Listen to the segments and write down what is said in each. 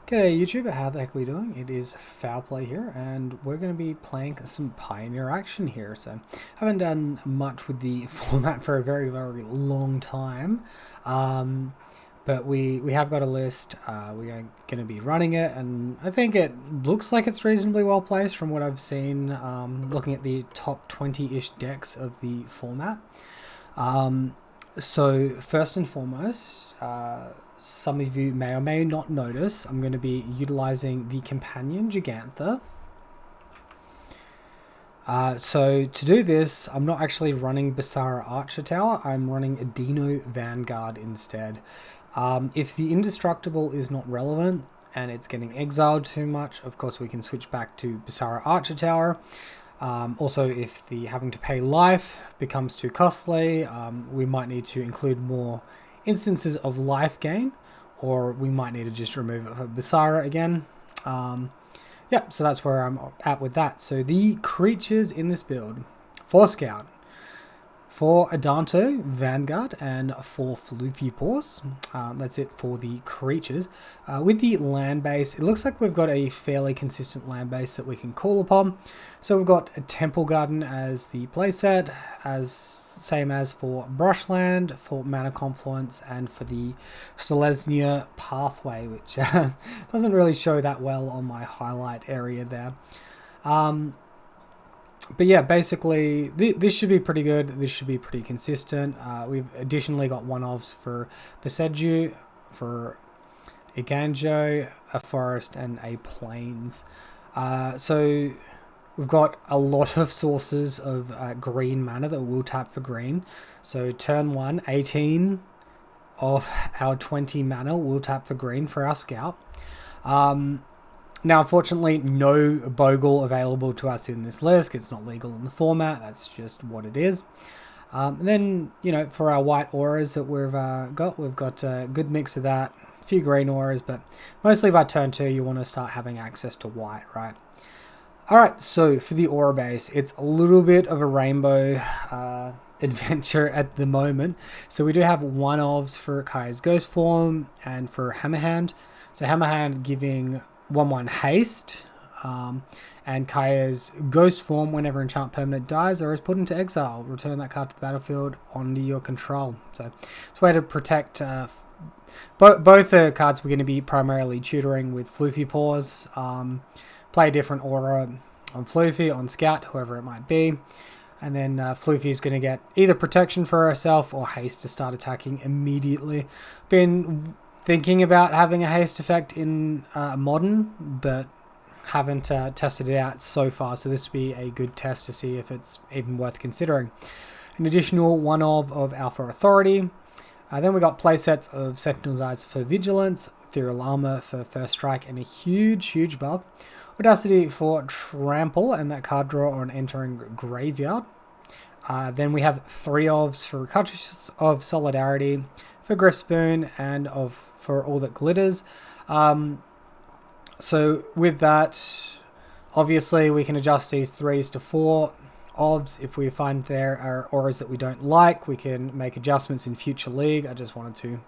G'day YouTube, how the heck are we doing? It is Foul Play here, and we're going to be playing some Pioneer action here. So, I haven't done much with the format for a very, very long time, but we have got a list. We are going to be running it, and I think it looks like it's reasonably well placed from what I've seen, looking at the top 20-ish decks of the format. So, first and foremost, some of you may or may not notice, I'm going to be utilizing the Companion Gigantha. So to do this, I'm not actually running Basara Archer Tower, I'm running a Dino Vanguard instead. If the Indestructible is not relevant and it's getting exiled too much, of course we can switch back to Basara Archer Tower. Also, if the having to pay life becomes too costly, we might need to include more instances of life gain, or we might need to just remove it for Basara again. Yeah, so that's where I'm at with that. So the creatures in this build: 4 Scout, 4 Adanto Vanguard, and 4 Floofy Paws. That's it for the creatures. With the land base, it looks like we've got a fairly consistent land base that we can call upon. So we've got a Temple Garden as the playset, same as for Brushland, for Mana Confluence, and for the Selesnya Pathway, which doesn't really show that well on my highlight area there. But yeah, basically, this should be pretty good. This should be pretty consistent. We've additionally got one-offs for Beseju, for Iganjo, a Forest, and a Plains. So we've got a lot of sources of green mana that will tap for green. So turn 1, 18 of our 20 mana will tap for green for our Scout. Now, unfortunately, no Bogle available to us in this list. It's not legal in the format. That's just what it is. And then, you know, for our white auras that we've got a good mix of that. A few green auras, but mostly by turn 2, you want to start having access to white, right? Alright, so for the aura base, it's a little bit of a rainbow adventure at the moment. So we do have one-ofs for Kaya's Ghost Form and for Hammerhand. So Hammerhand giving 1/1 haste, and Kaya's Ghost Form, whenever enchant permanent dies or is put into exile, return that card to the battlefield under your control. So it's a way to protect both the cards. We're going to be primarily tutoring with Floofy Paws. Play a different aura on Floofy, on Scout, whoever it might be. And then Floofy is going to get either protection for herself or haste to start attacking immediately. Been thinking about having a haste effect in Modern, but haven't tested it out so far. So this will be a good test to see if it's even worth considering. An additional one-of Alpha Authority. Then we got playsets of Sentinel's Eyes for Vigilance, Ethereal Armor for First Strike, and a huge buff. Audacity for Trample and that card draw on entering Graveyard. Then we have 3 ofs for Cartridges of Solidarity, for Griffspoon, and for All That Glitters. So with that, obviously we can adjust these 3s to 4 ofs. If we find there are auras that we don't like, we can make adjustments in future league. I just wanted to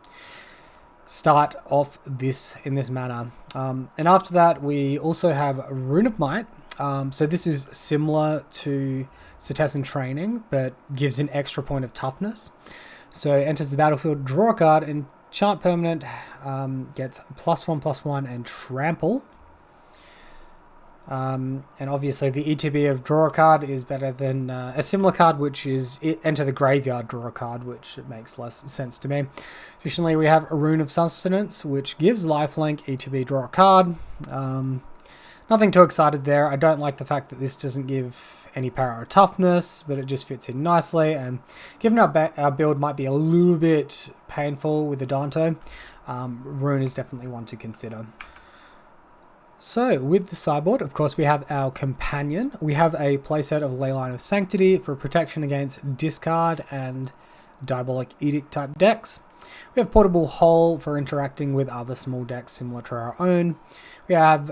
start off this in this manner. And after that, we also have Rune of Might. So this is similar to Citizen Training, but gives an extra point of toughness. So enters the battlefield, draw a card, enchant permanent, gets +1/+1 and trample. And obviously the ETB of draw a card is better than a similar card, which is enter the graveyard, draw a card, which makes less sense to me. Additionally, we have a Rune of Sustenance, which gives lifelink, ETB, draw a card. Nothing too excited there. I don't like the fact that this doesn't give any power or toughness, but it just fits in nicely. And given our build might be a little bit painful with the Danto, Rune is definitely one to consider. So, with the sideboard, of course, we have our Companion. We have a playset of Leyline of Sanctity for protection against discard and Diabolic Edict type decks. We have Portable Hull for interacting with other small decks similar to our own. We have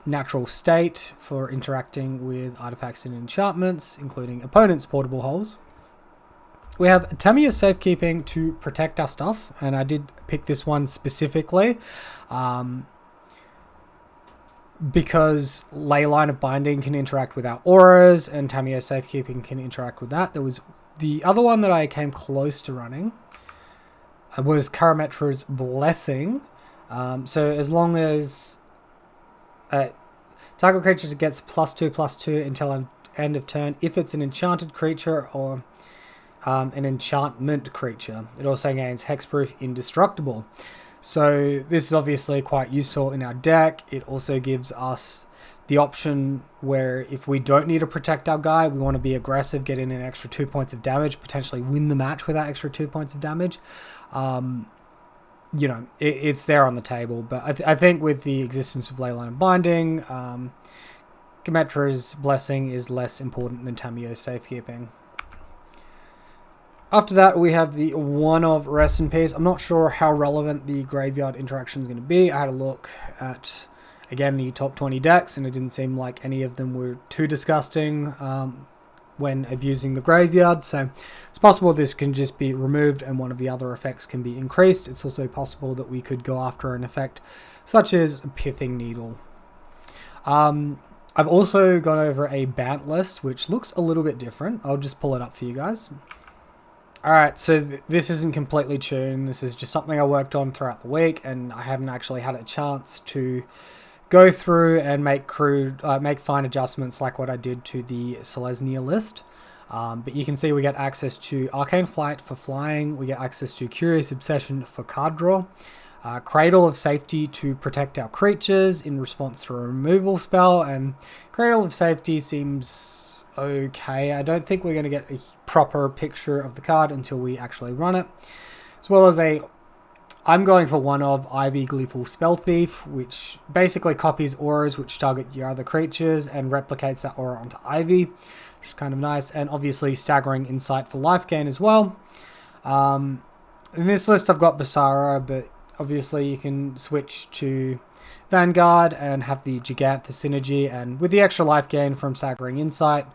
Natural State for interacting with artifacts and enchantments, including opponents' Portable Hulls. We have Temur Safekeeping to protect our stuff, and I did pick this one specifically. because Leyline of Binding can interact with our auras and Tamiyo Safekeeping can interact with that. There was the other one that I came close to running was Karametra's Blessing. So as long as target creature gets +2/+2 until end of turn, if it's an enchanted creature or an enchantment creature, it also gains Hexproof Indestructible. So this is obviously quite useful in our deck. It also gives us the option where if we don't need to protect our guy, we want to be aggressive, get in an extra 2 points of damage, potentially win the match with that extra 2 points of damage. You know, it's there on the table. But I think with the existence of Leyline of Binding, Karametra's Blessing is less important than Tamiyo's Safekeeping. After that, we have the one of Rest in Peace. I'm not sure how relevant the graveyard interaction is going to be. I had a look at, again, the top 20 decks, and it didn't seem like any of them were too disgusting when abusing the graveyard. So it's possible this can just be removed and one of the other effects can be increased. It's also possible that we could go after an effect such as Pithing Needle. I've also gone over a Bant list, which looks a little bit different. I'll just pull it up for you guys. Alright, so this isn't completely tuned. This is just something I worked on throughout the week, and I haven't actually had a chance to go through and make fine adjustments like what I did to the Selesnya list. But you can see we get access to Arcane Flight for flying, we get access to Curious Obsession for card draw, Cradle of Safety to protect our creatures in response to a removal spell, and Cradle of Safety seems okay. I don't think we're going to get a proper picture of the card until we actually run it. As well as I'm going for one of Ivy Gleeful Spell Thief, which basically copies auras which target your other creatures and replicates that aura onto Ivy, which is kind of nice. And obviously Staggering Insight for life gain as well. In this list I've got Basara, but obviously you can switch to Vanguard and have the Gigantha synergy, and with the extra life gain from Staggering Insight,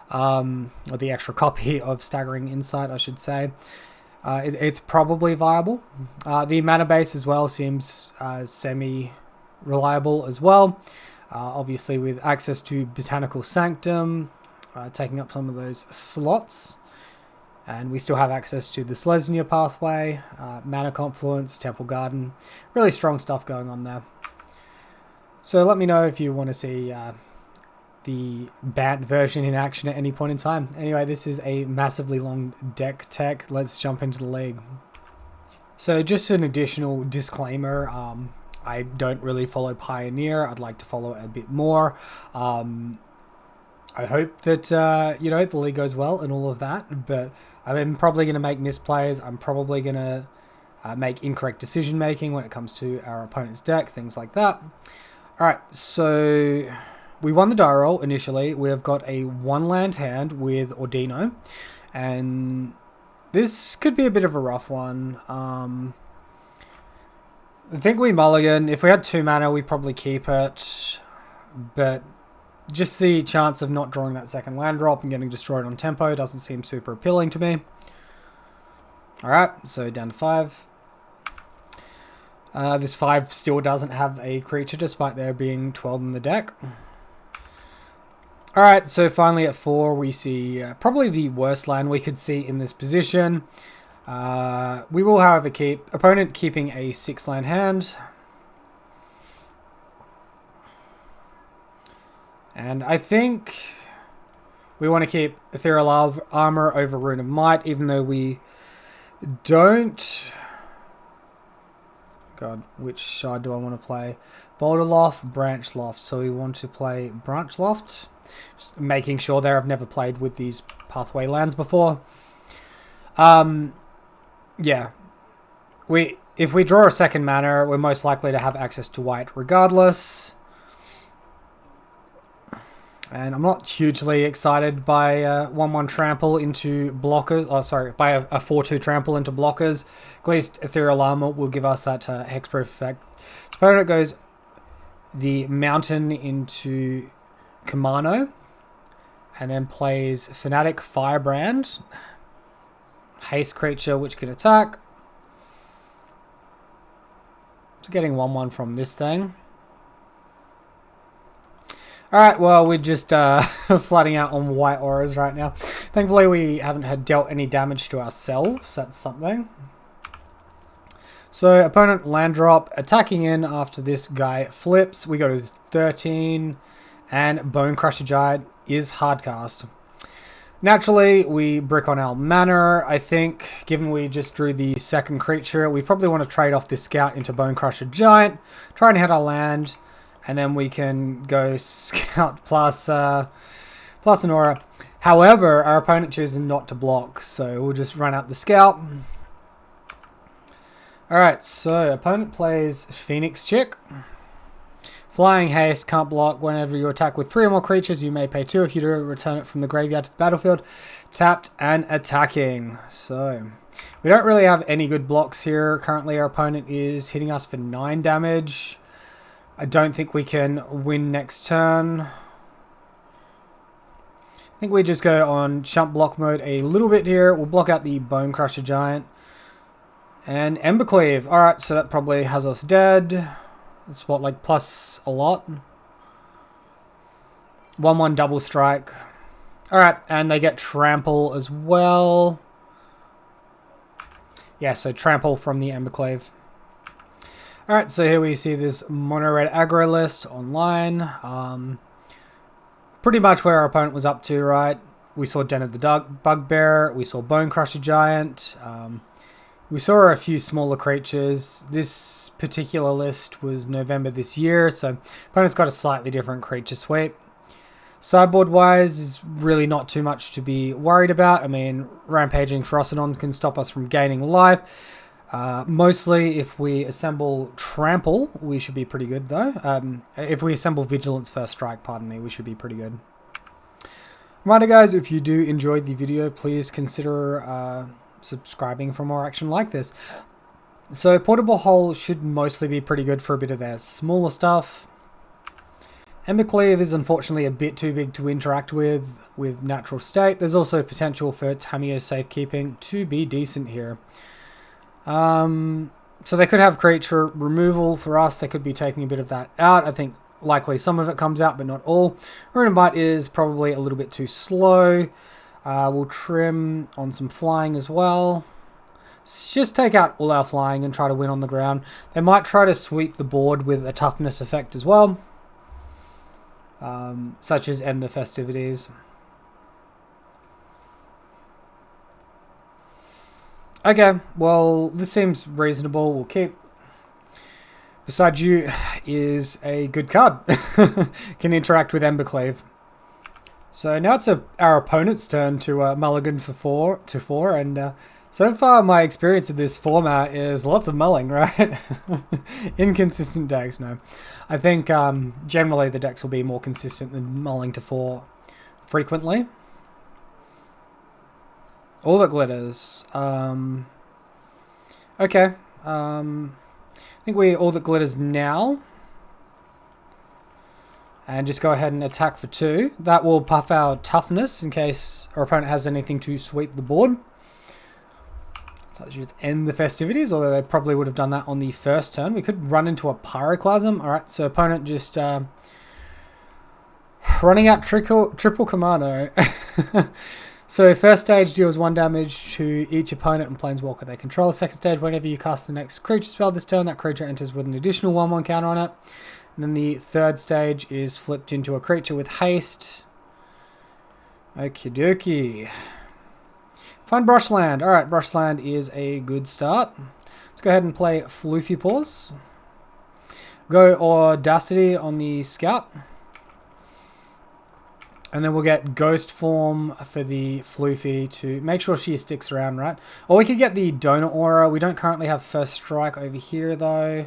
or the extra copy of Staggering Insight I should say, it's probably viable. The mana base as well seems semi-reliable as well, obviously with access to Botanical Sanctum, taking up some of those slots. And we still have access to the Selesnya pathway, Mana Confluence, Temple Garden. Really strong stuff going on there. So let me know if you want to see the Bant version in action at any point in time. Anyway, this is a massively long deck tech. Let's jump into the league. So just an additional disclaimer. I don't really follow Pioneer. I'd like to follow it a bit more. I hope that, the league goes well and all of that, but I'm probably going to make misplays. I'm probably going to make incorrect decision making when it comes to our opponent's deck, things like that. Alright, so we won the die roll initially. We've got a 1-land hand with Ordino, and this could be a bit of a rough one. I think we mulligan. If we had 2 mana, we'd probably keep it, but just the chance of not drawing that second land drop and getting destroyed on tempo doesn't seem super appealing to me. Alright, so down to 5. This 5 still doesn't have a creature despite there being 12 in the deck. Alright, so finally at 4 we see probably the worst land we could see in this position. We will however keep opponent keeping a 6-land hand. And I think we want to keep Ethereal Armor over Rune of Might, even though we don't... God, which side do I want to play? Boulder Loft, Branch Loft. So we want to play Branch Loft. Just making sure there, I've never played with these pathway lands before. Yeah. If we draw a second mana, we're most likely to have access to white regardless. And I'm not hugely excited by 1-1 trample into blockers. Oh, sorry, by a 4-2 trample into blockers. At least Ethereal Armor will give us that hexproof effect. Opponent goes the Mountain into Kamano, and then plays Fanatic Firebrand. Haste creature which can attack. So getting 1-1 from this thing. Alright, well, we're just flooding out on white auras right now. Thankfully, we haven't had dealt any damage to ourselves. That's something. So, opponent land drop, attacking in after this guy flips. We go to 13, and Bone Crusher Giant is hardcast. Naturally, we brick on our mana. I think, given we just drew the second creature, we probably want to trade off this scout into Bone Crusher Giant, try and hit our land, and then we can go scout plus an aura. However, our opponent chooses not to block, so we'll just run out the scout. Alright, so opponent plays Phoenix Chick. Flying haste, can't block. Whenever you attack with 3 or more creatures, you may pay 2 if you do return it from the graveyard to the battlefield. Tapped and attacking. So, we don't really have any good blocks here. Currently, our opponent is hitting us for 9 damage. I don't think we can win next turn. I think we just go on chump block mode a little bit here. We'll block out the Bone Crusher Giant. And Embercleave. Alright, so that probably has us dead. It's what, like plus a lot? 1/1 double strike. Alright, and they get trample as well. Yeah, so trample from the Embercleave. Alright, so here we see this mono red aggro list online. Pretty much where our opponent was up to, right? We saw Den of the Bugbear, we saw Bone Crusher Giant, we saw a few smaller creatures. This particular list was November this year, so opponent's got a slightly different creature sweep. Sideboard wise is really not too much to be worried about. I mean, Rampaging Ferocodon can stop us from gaining life. Mostly if we assemble Trample, we should be pretty good though. If we assemble Vigilance First Strike, pardon me, we should be pretty good. Reminder guys, if you do enjoy the video, please consider subscribing for more action like this. So Portable Hole should mostly be pretty good for a bit of their smaller stuff. Embercleave is unfortunately a bit too big to interact with Natural State. There's also potential for Tamir's Safekeeping to be decent here. So they could have creature removal for us. They could be taking a bit of that out. I think likely some of it comes out, but not all. Rune Bite is probably a little bit too slow. We'll trim on some flying as well. Just take out all our flying and try to win on the ground. They might try to sweep the board with a toughness effect as well. Such as End the Festivities. Okay, well, this seems reasonable. We'll keep. Beside You is a good card. Can interact with Embercleave. So now it's our opponent's turn to mulligan for 4, and so far my experience of this format is lots of mulling, right? Inconsistent decks, no. I think generally the decks will be more consistent than mulling to 4 frequently. All that glitters. Okay. I think we all that glitters now. And just go ahead and attack for 2. That will buff our toughness in case our opponent has anything to sweep the board. So let's just end the festivities, although they probably would have done that on the first turn. We could run into a Pyroclasm. Alright, so opponent just running out triple commando. So first stage deals 1 damage to each opponent and planeswalker they control. Second stage, whenever you cast the next creature spell this turn, that creature enters with an additional 1/1 counter on it. And then the third stage is flipped into a creature with haste. Okie dokie. Find Brushland. Alright, Brushland is a good start. Let's go ahead and play Floofy Paws. Go Audacity on the Scout. And then we'll get Ghost Form for the Floofy to make sure she sticks around, right? Or we could get the Donor Aura. We don't currently have First Strike over here, though.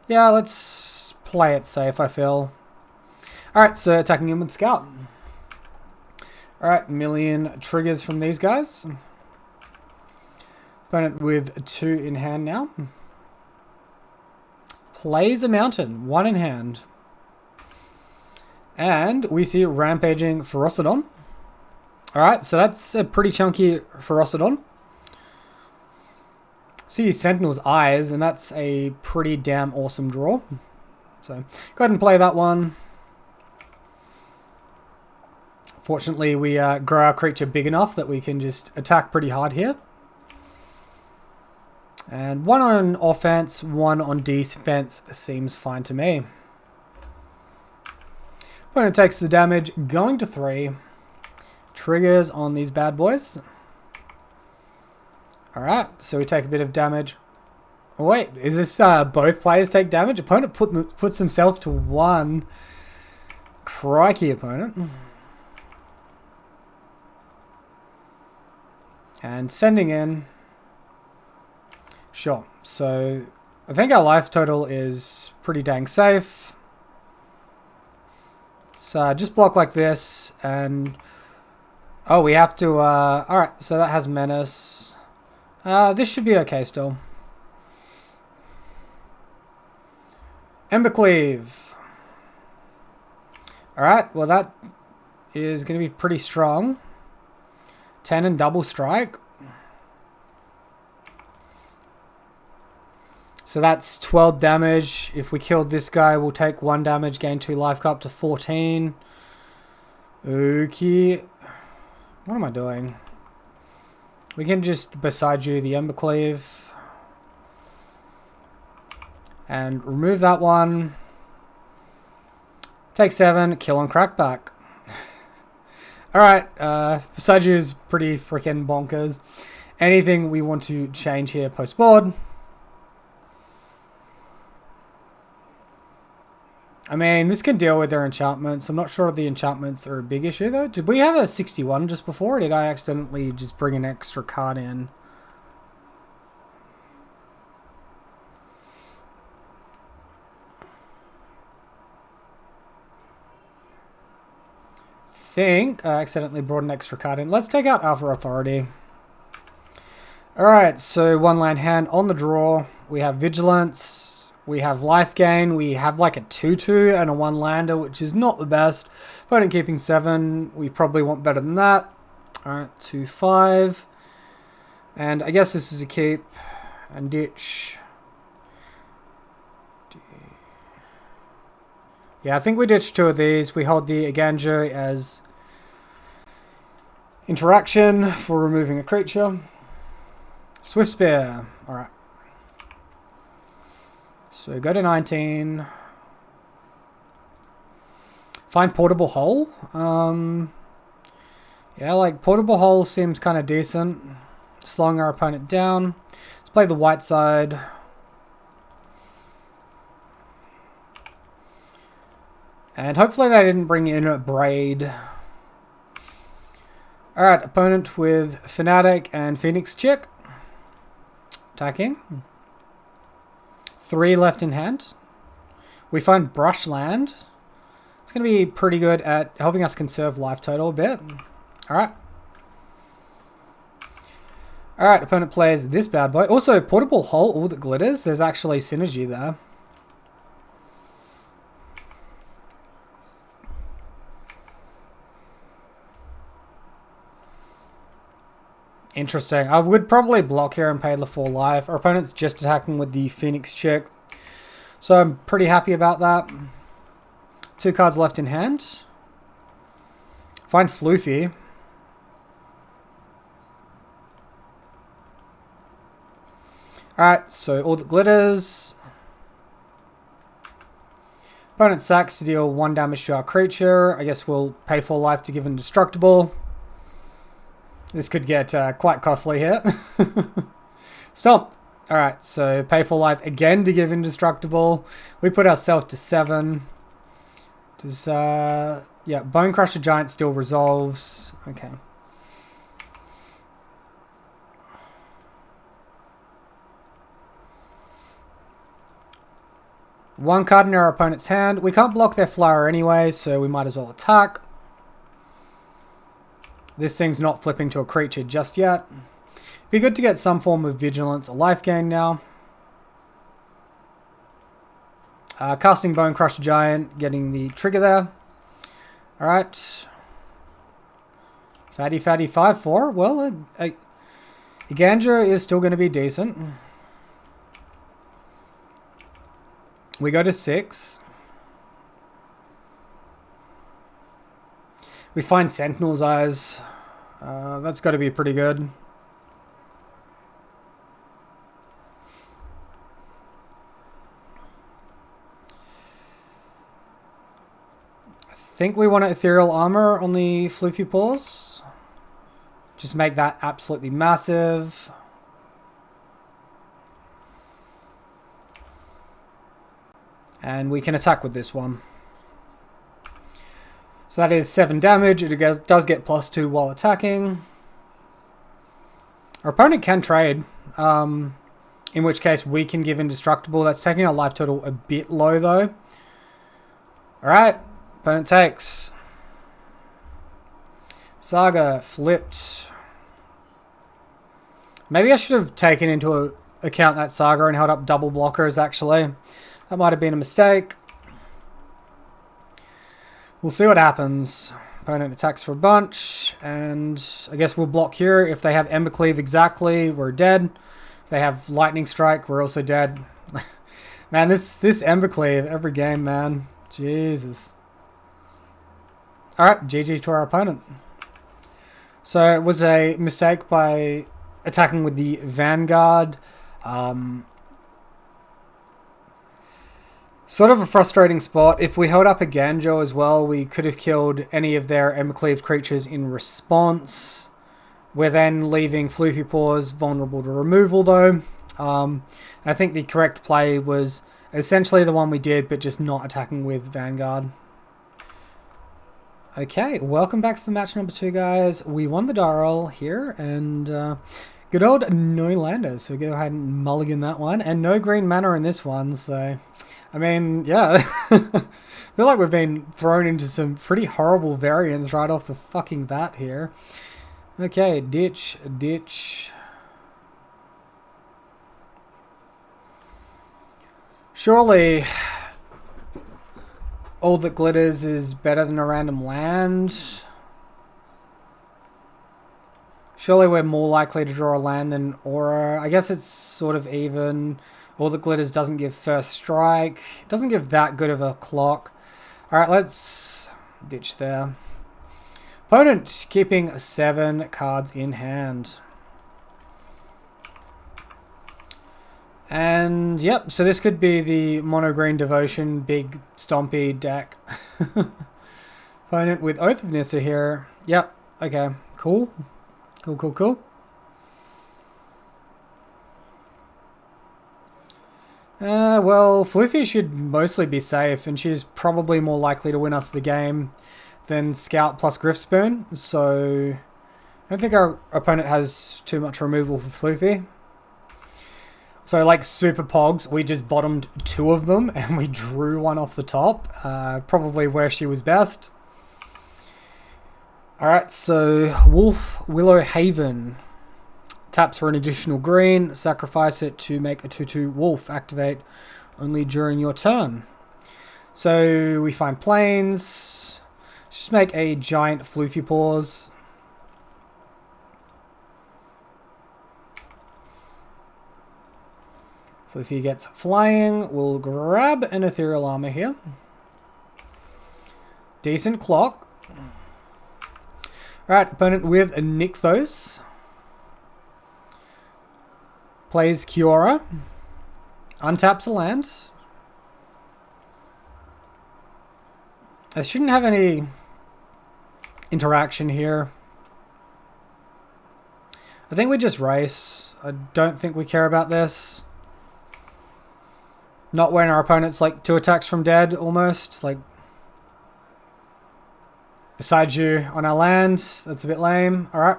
Yeah, let's play it safe, I feel. Alright, so attacking him with Scout. Alright, million triggers from these guys. Opponent with 2 in hand now. Plays a mountain, 1 in hand. And we see Rampaging Ferocodon. Alright, so that's a pretty chunky Ferocodon. See Sentinel's Eyes, and that's a pretty damn awesome draw. So go ahead and play that one. Fortunately, we grow our creature big enough that we can just attack pretty hard here. And 1 on offense, 1 on defense seems fine to me. Opponent takes the damage, going to 3. Triggers on these bad boys. Alright, so we take a bit of damage. Oh, wait, is this both players take damage? Opponent puts himself to 1. Crikey, opponent. And sending in. Sure, so I think our life total is pretty dang safe. So just block like this and... Oh, we have to... Alright, so that has Menace. This should be okay still. Embercleave. Alright, well that is going to be pretty strong. 10 and double strike. So that's 12 damage. If we killed this guy, we'll take 1 damage, gain 2 life, go up to 14. Okay. What am I doing? We can just beside you the Embercleave. And remove that one. Take 7, kill on crackback. Alright, beside you is pretty freaking bonkers. Anything we want to change here post board? I mean, this can deal with their enchantments. I'm not sure if the enchantments are a big issue, though. Did we have a 61 just before, or did I accidentally just bring an extra card in? I think I accidentally brought an extra card in. Let's take out Alpha Authority. Alright, so 1 land hand on the draw. We have Vigilance. We have life gain. We have like a 2/2 and a 1 lander, which is not the best. Opponent keeping 7. We probably want better than that. Alright, 2/5. And I guess this is a keep. And ditch. Yeah, I think we ditch 2 of these. We hold the Aggro as interaction for removing a creature. Swift Spear. Alright. So go to 19. Find Portable Hole. Yeah, like Portable Hole seems kind of decent. Slowing our opponent down. Let's play the white side. And hopefully they didn't bring in a Braid. Alright, opponent with Fanatic and Phoenix Chick. Attacking. 3 left in hand. We find Brushland. It's going to be pretty good at helping us conserve life total a bit. Alright. Alright, opponent plays this bad boy. Also, Portable Hole, all that glitters. There's actually synergy there. Interesting. I would probably block here and pay the 4 life. Our opponent's just attacking with the Phoenix Chick. So I'm pretty happy about that. 2 cards left in hand. Find Floofy. Alright, so all that glitters. Opponent sacks to deal 1 damage to our creature. I guess we'll pay 4 life to give Indestructible. This could get quite costly here. Stomp. Alright, so pay 4 life again to give Indestructible. We put ourselves to 7. Does, yeah, Bone Crusher Giant still resolves. Okay. One card in our opponent's hand. We can't block their flyer anyway, so we might as well attack. This thing's not flipping to a creature just yet. Be good to get some form of vigilance or life gain now. Casting Bone Crusher Giant, getting the trigger there. Alright. Fatty 5/4. Well, Aggro is still going to be decent. We go to 6. We find Sentinel's Eyes. That's got to be pretty good. I think we want Ethereal Armor on the Floofy Paws. Just make that absolutely massive. And we can attack with this one. So that is 7 damage. It does get +2 while attacking. Our opponent can trade, in which case we can give Indestructible. That's taking our life total a bit low though. Alright, opponent takes. Saga flipped. Maybe I should have taken into account that Saga and held up double blockers actually. That might have been a mistake. We'll see what happens. Opponent attacks for a bunch, and I guess we'll block here. If they have Embercleave exactly, we're dead. If they have Lightning Strike, we're also dead. Man, this Embercleave every game, man. Jesus. Alright, GG to our opponent. So it was a mistake by attacking with the Vanguard. Sort of a frustrating spot. If we held up a Ganjo as well, we could have killed any of their Embercleave creatures in response. We're then leaving Floofy Paws vulnerable to removal though. I think the correct play was essentially the one we did, but just not attacking with Vanguard. Okay, welcome back for match number 2, guys. We won the Darrell here, and good old no landers. So we go ahead and mulligan that one, and no green mana in this one, so... I mean, yeah, I feel like we've been thrown into some pretty horrible variants right off the fucking bat here. Okay, ditch. Surely, all that glitters is better than a random land. Surely we're more likely to draw a land than Aura. I guess it's sort of even. All that glitters doesn't give first strike. It doesn't give that good of a clock. Alright, let's ditch there. Opponent keeping 7 cards in hand. And yep, so this could be the mono green devotion big stompy deck. Opponent with Oath of Nissa here. Yep, okay, cool. Cool. Well, Floofy should mostly be safe, and she's probably more likely to win us the game than Scout plus Griffspoon, so I don't think our opponent has too much removal for Floofy. So, like Super Pogs, we just bottomed 2 of them, and we drew one off the top, probably where she was best. Alright, so Wolf Willow Haven. Taps for an additional green, sacrifice it to make a 2/2 wolf activate only during your turn. So we find planes. Just make a giant Floofy Paws. Floofy gets flying. We'll grab an Ethereal Armor here. Decent clock. Alright, opponent with a Nykthos. Plays Kiora. Untaps a land. I shouldn't have any interaction here. I think we just race. I don't think we care about this. Not when our opponent's like 2 attacks from dead almost. Like beside you on our land. That's a bit lame. Alright.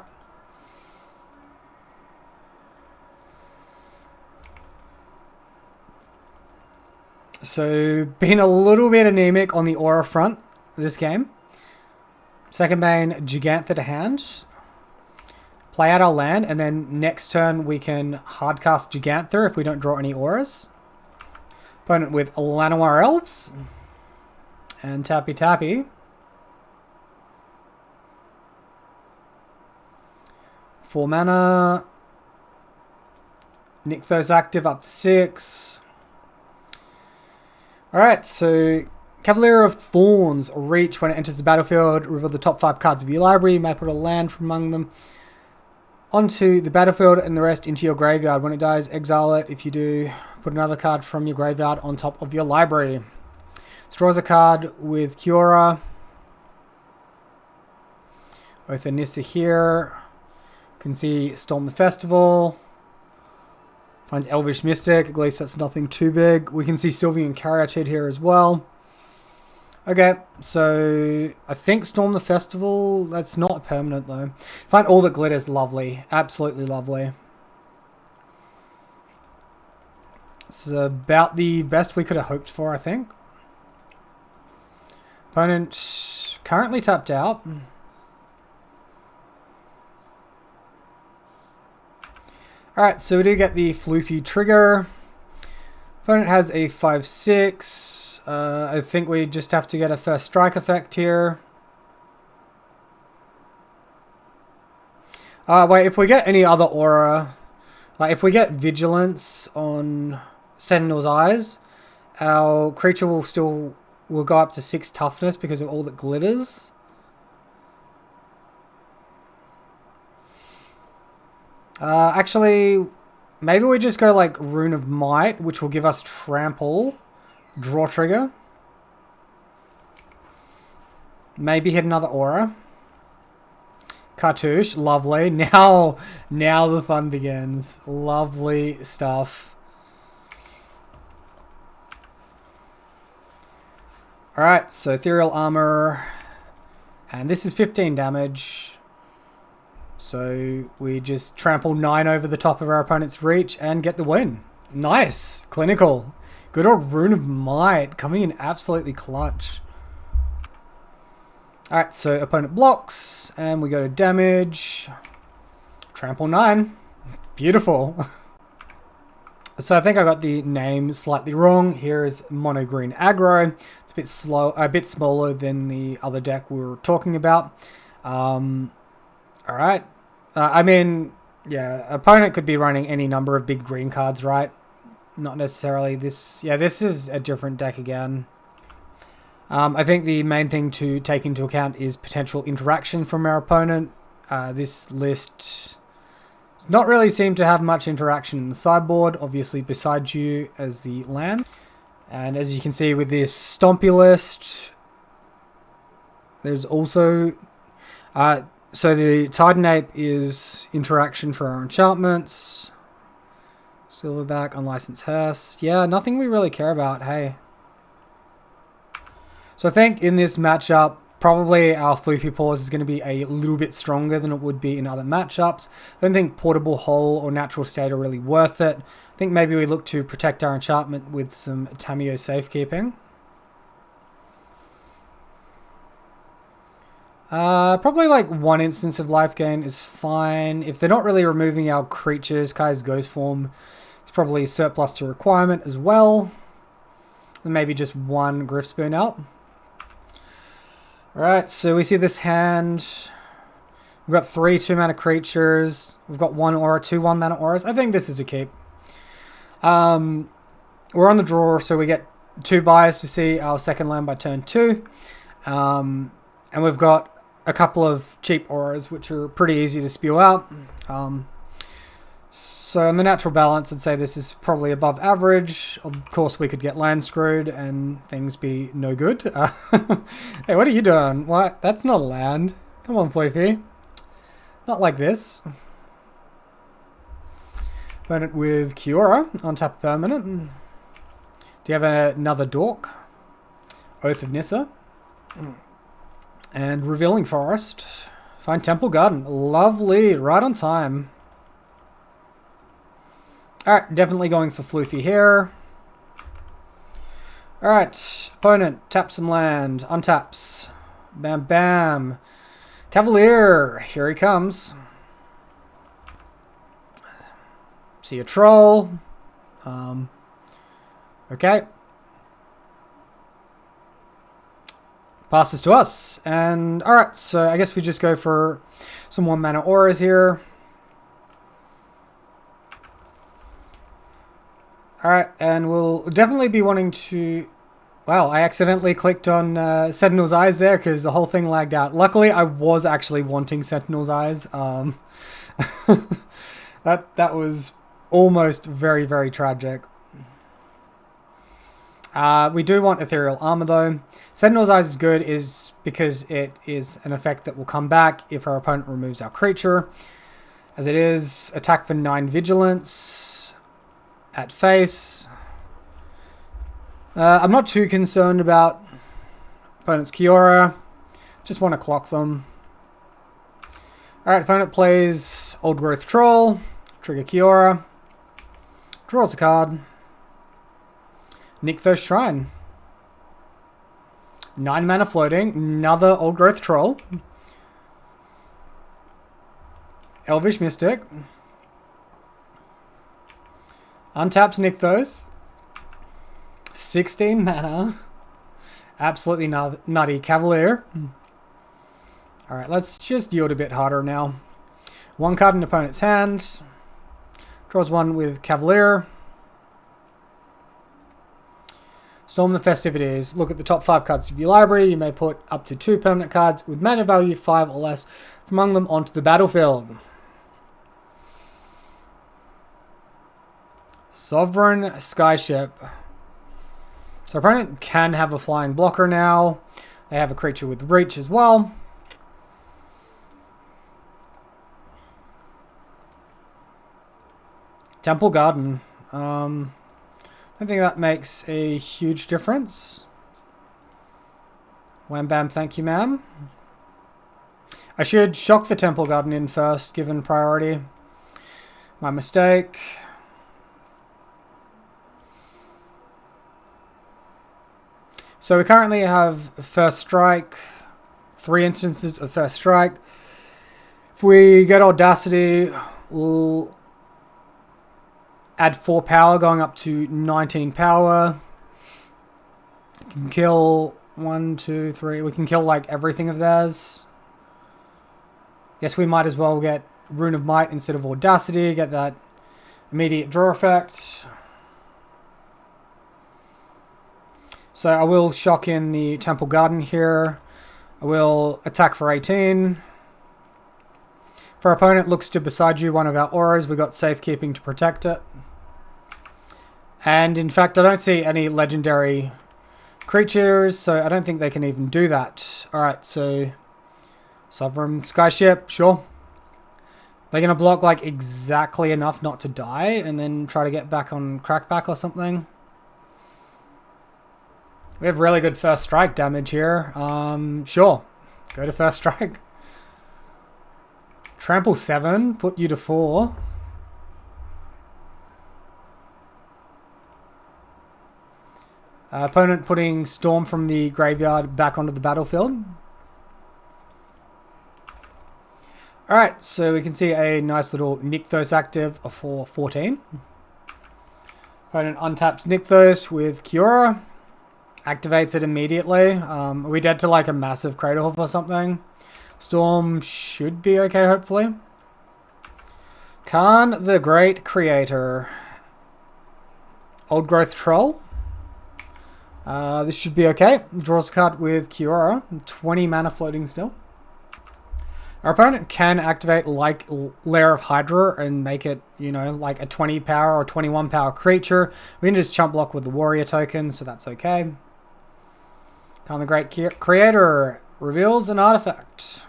So, being a little bit anemic on the aura front this game. Second main, Gigantha to hand. Play out our land, and then next turn we can hardcast Gigantha if we don't draw any auras. Opponent with Llanowar Elves. And Tappy. 4 mana. Nykthos active up to 6. Alright, so Cavalier of Thorns, reach when it enters the battlefield, reveal the top 5 cards of your library, you may put a land from among them onto the battlefield and the rest into your graveyard. When it dies, exile it. If you do, put another card from your graveyard on top of your library. This draws a card with Kiora. Oath of Nissa here. You can see Storm the Festival. Finds Elvish Mystic, at least that's nothing too big. We can see Sylvian Caryatid here as well. Okay, so I think Storm the Festival, that's not a permanent though. Find All That Glitters, lovely. Absolutely lovely. It's about the best we could have hoped for, I think. Opponent currently tapped out. Alright, so we do get the Floofy trigger. Opponent has a 5/6. I think we just have to get a first strike effect here. Wait, if we get any other aura, like if we get Vigilance on Sentinel's Eyes, our creature will go up to 6 toughness because of All That Glitters. Actually, maybe we just go like Rune of Might, which will give us trample, draw trigger. Maybe hit another aura. Cartouche, lovely. Now the fun begins. Lovely stuff. Alright, so Ethereal Armor. And this is 15 damage. So we just trample 9 over the top of our opponent's reach and get the win. Nice. Clinical. Good old Rune of Might coming in absolutely clutch. Alright, so opponent blocks and we go to damage. Trample 9. Beautiful. So I think I got the name slightly wrong. Here is Mono Green Aggro. It's a bit smaller than the other deck we were talking about. Alright. I mean, yeah, opponent could be running any number of big green cards, right? Not necessarily this. Yeah, this is a different deck again. I think the main thing to take into account is potential interaction from our opponent. This list does not really seem to have much interaction in the sideboard, obviously beside you as the land. And as you can see with this Stompy list, there's also... so the Titan is interaction for our enchantments. Silverback, Unlicensed Hearse. Yeah, nothing we really care about, hey. So I think in this matchup, probably our Floofy Paws is going to be a little bit stronger than it would be in other matchups. I don't think Portable Hull or Natural State are really worth it. I think maybe we look to protect our enchantment with some Tamiyo safekeeping. Probably like 1 instance of life gain is fine. If they're not really removing our creatures, Kai's Ghost Form is probably surplus to requirement as well. And maybe just 1 Griff Spoon out. Alright, so we see this hand. We've got 3 2-mana creatures. We've got 1 aura, 2 1-mana auras. I think this is a keep. We're on the draw, so we get 2 buys to see our second land by turn 2. And we've got a couple of cheap auras, which are pretty easy to spew out. So on the natural balance, I'd say this is probably above average. Of course, we could get land screwed and things be no good. Hey, what are you doing? What? That's not a land. Come on, Floofy. Not like this. Burn it with Kiora on tap permanent. Do you have another Dork? Oath of Nissa. And Revealing Forest. Find Temple Garden. Lovely. Right on time. Alright, definitely going for Floofy here. Alright, opponent, tap some land, untaps. Bam, bam. Cavalier, here he comes. See a troll. Okay. Passes to us. And, alright, so I guess we just go for some 1-mana auras here. Alright, and we'll definitely be wanting to Wow, I accidentally clicked on Sentinel's Eyes there because the whole thing lagged out. Luckily, I was actually wanting Sentinel's Eyes. That was almost very, very tragic. We do want Ethereal Armor though. Sentinel's Eyes is good because it is an effect that will come back if our opponent removes our creature. As it is, attack for 9 vigilance at face. I'm not too concerned about opponent's Kiora. Just want to clock them. Alright, opponent plays Old Growth Troll. Trigger Kiora. Draws a card. Nykthos Shrine. 9 mana floating. Another Old Growth Troll. Elvish Mystic. Untaps Nykthos. 16 mana. Absolutely nutty. Cavalier. Alright, let's just yield a bit harder now. 1 card in opponent's hand. Draws 1 with Cavalier. Storm the Festivities. Look at the top 5 cards of your library. You may put up to 2 permanent cards with mana value 5 or less from among them onto the battlefield. Sovereign Skyship. So our opponent can have a flying blocker now. They have a creature with reach as well. Temple Garden. I think that makes a huge difference. Wham bam, thank you ma'am. I should shock the Temple Garden in first, given priority. My mistake. So we currently have First Strike, 3 instances of First Strike. If we get Audacity, we'll add 4 power, going up to 19 power. We can kill 1, 2, 3. We can kill like everything of theirs. Guess we might as well get Rune of Might instead of Audacity, get that immediate draw effect. So I will shock in the Temple Garden here. I will attack for 18. If our opponent looks to beside you one of our auras, we got Safekeeping to protect it. And in fact, I don't see any legendary creatures, so I don't think they can even do that. Alright, so Sovereign Skyship, sure. They're going to block like exactly enough not to die and then try to get back on Crackback or something. We have really good First Strike damage here. Sure. Go to First Strike. Trample 7, put you to 4. Opponent putting Storm from the graveyard back onto the battlefield. Alright, so we can see a nice little Nykthos active for 14. Opponent untaps Nykthos with Kiora. Activates it immediately. Are we dead to like a massive Craterhoof or something? Storm should be okay, hopefully. Khan the Great Creator. Old Growth Troll. This should be okay. Draws a card with Kiora. 20 mana floating still. Our opponent can activate like Lair of Hydra and make it, you know, like a 20 power or 21 power creature. We can just chump block with the Warrior token, so that's okay. Khan the Great Creator reveals an artifact.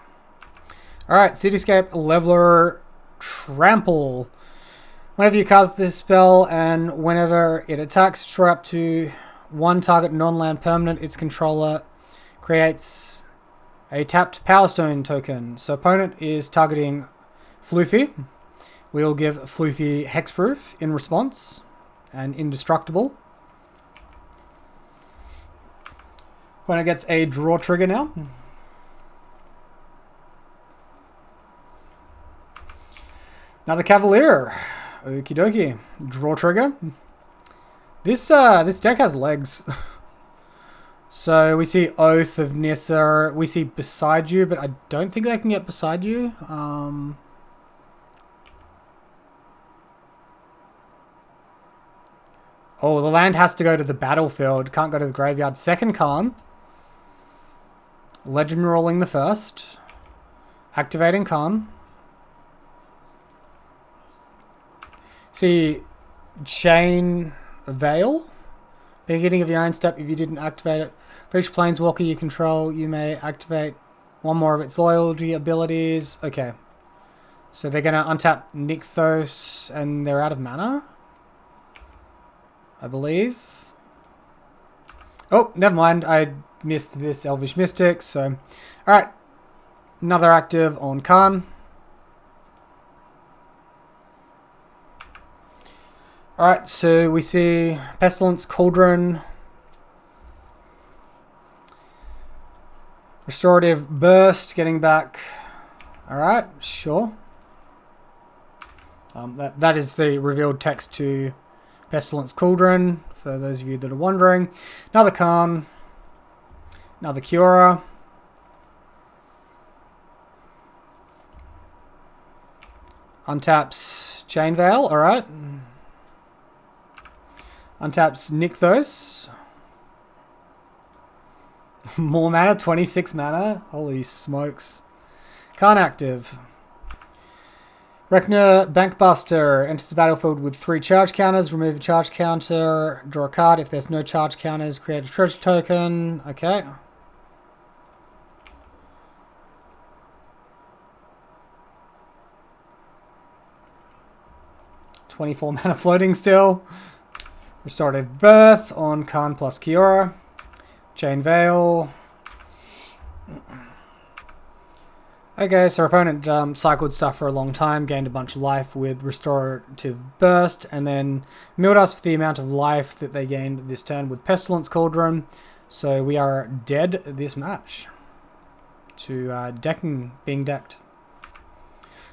Alright, Cityscape Leveler Trample. Whenever you cast this spell and whenever it attacks, destroy up to 1 target non-land permanent, its controller creates a tapped Power Stone token. So opponent is targeting Floofy. We'll give Floofy Hexproof in response and Indestructible. Opponent gets a draw trigger now. Another Cavalier. Okie dokie. Draw trigger. This deck has legs. So we see Oath of Nissa. We see Beside You, but I don't think they can get Beside You. Oh, the land has to go to the battlefield. Can't go to the graveyard. Second Khan. Legend rolling the first. Activating Khan. See, Chain Veil. Beginning of your own step if you didn't activate it. For each planeswalker you control, you may activate one more of its loyalty abilities. Okay. So they're going to untap Nykthos and they're out of mana, I believe. Oh, never mind. I missed this Elvish Mystic. So, alright. Another active on Khan. Alright, so we see Pestilence, Cauldron, Restorative Burst, getting back. Alright, sure. That is the revealed text to Pestilence Cauldron, for those of you that are wondering. Another Khan. Another Cura. Untaps Chain Veil, alright. Untaps Nykthos. More mana, 26 mana. Holy smokes. Khan active. Rekna Bankbuster enters the battlefield with 3 charge counters. Remove a charge counter. Draw a card. If there's no charge counters, create a treasure token. Okay. $24 mana floating still. Restorative Birth on Khan plus Kiora. Chain Veil. Okay, so our opponent cycled stuff for a long time, gained a bunch of life with Restorative Burst, and then milled us for the amount of life that they gained this turn with Pestilence Cauldron. So we are dead this match to being decked.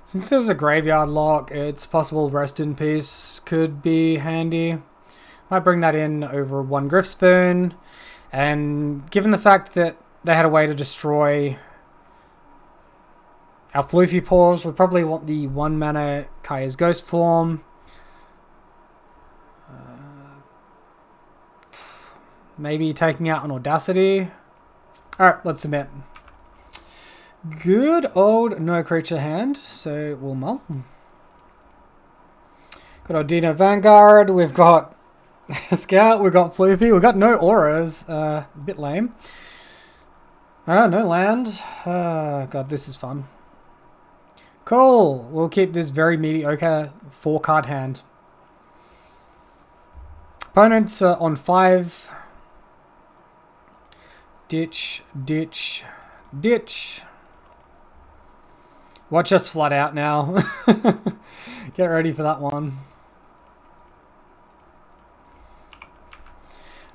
Since there's a graveyard lock, it's possible Rest in Peace could be handy. Might bring that in over 1 Griff Spoon. And given the fact that they had a way to destroy our Floofy Paws, we probably want the 1 mana Kaya's Ghost form. Maybe taking out an Audacity. Alright, let's submit. Good old no creature hand, so we'll mull. Got our Dino Vanguard, we've got Scout, we've got Floofy, we've got no auras, a bit lame. No land. God, this is fun. Cool, we'll keep this very mediocre 4-card hand. Opponents on 5. Ditch, ditch, ditch. Watch us flood out now. Get ready for that one.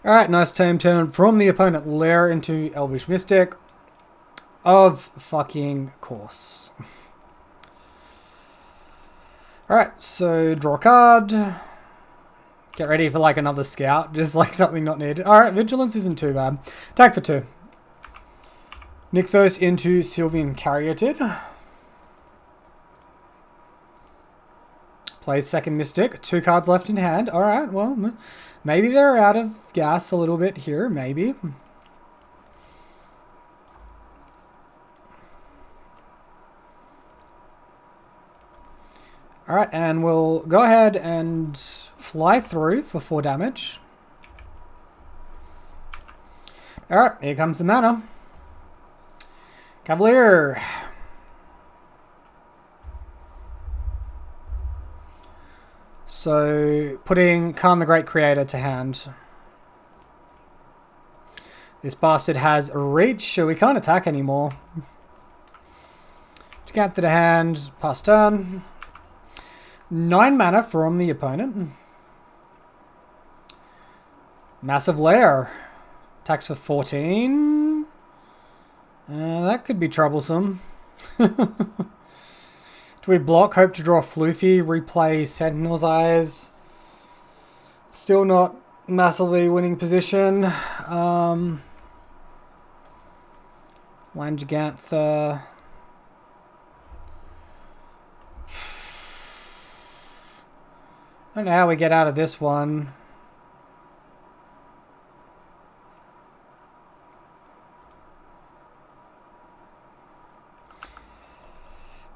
Alright, nice turn from the opponent lair into Elvish Mystic. Of fucking course. Alright, so draw a card. Get ready for like another scout, just like something not needed. Alright, Vigilance isn't too bad. Attack for 2. Nykthos into Sylvian Caryatid. Plays second Mystic. 2 cards left in hand. Alright, well, maybe they're out of gas a little bit here. Maybe. Alright, and we'll go ahead and fly through for 4 damage. Alright, here comes the mana. Cavalier. So, putting Khan the Great Creator to hand. This bastard has a reach, so we can't attack anymore. Get to the hand, pass turn. 9 mana from the opponent. Massive Lair. Attacks for 14. That could be troublesome. Do we block? Hope to draw Floofy. Replay Sentinel's Eyes. Still not massively winning position. Land Gigantha. I don't know how we get out of this one.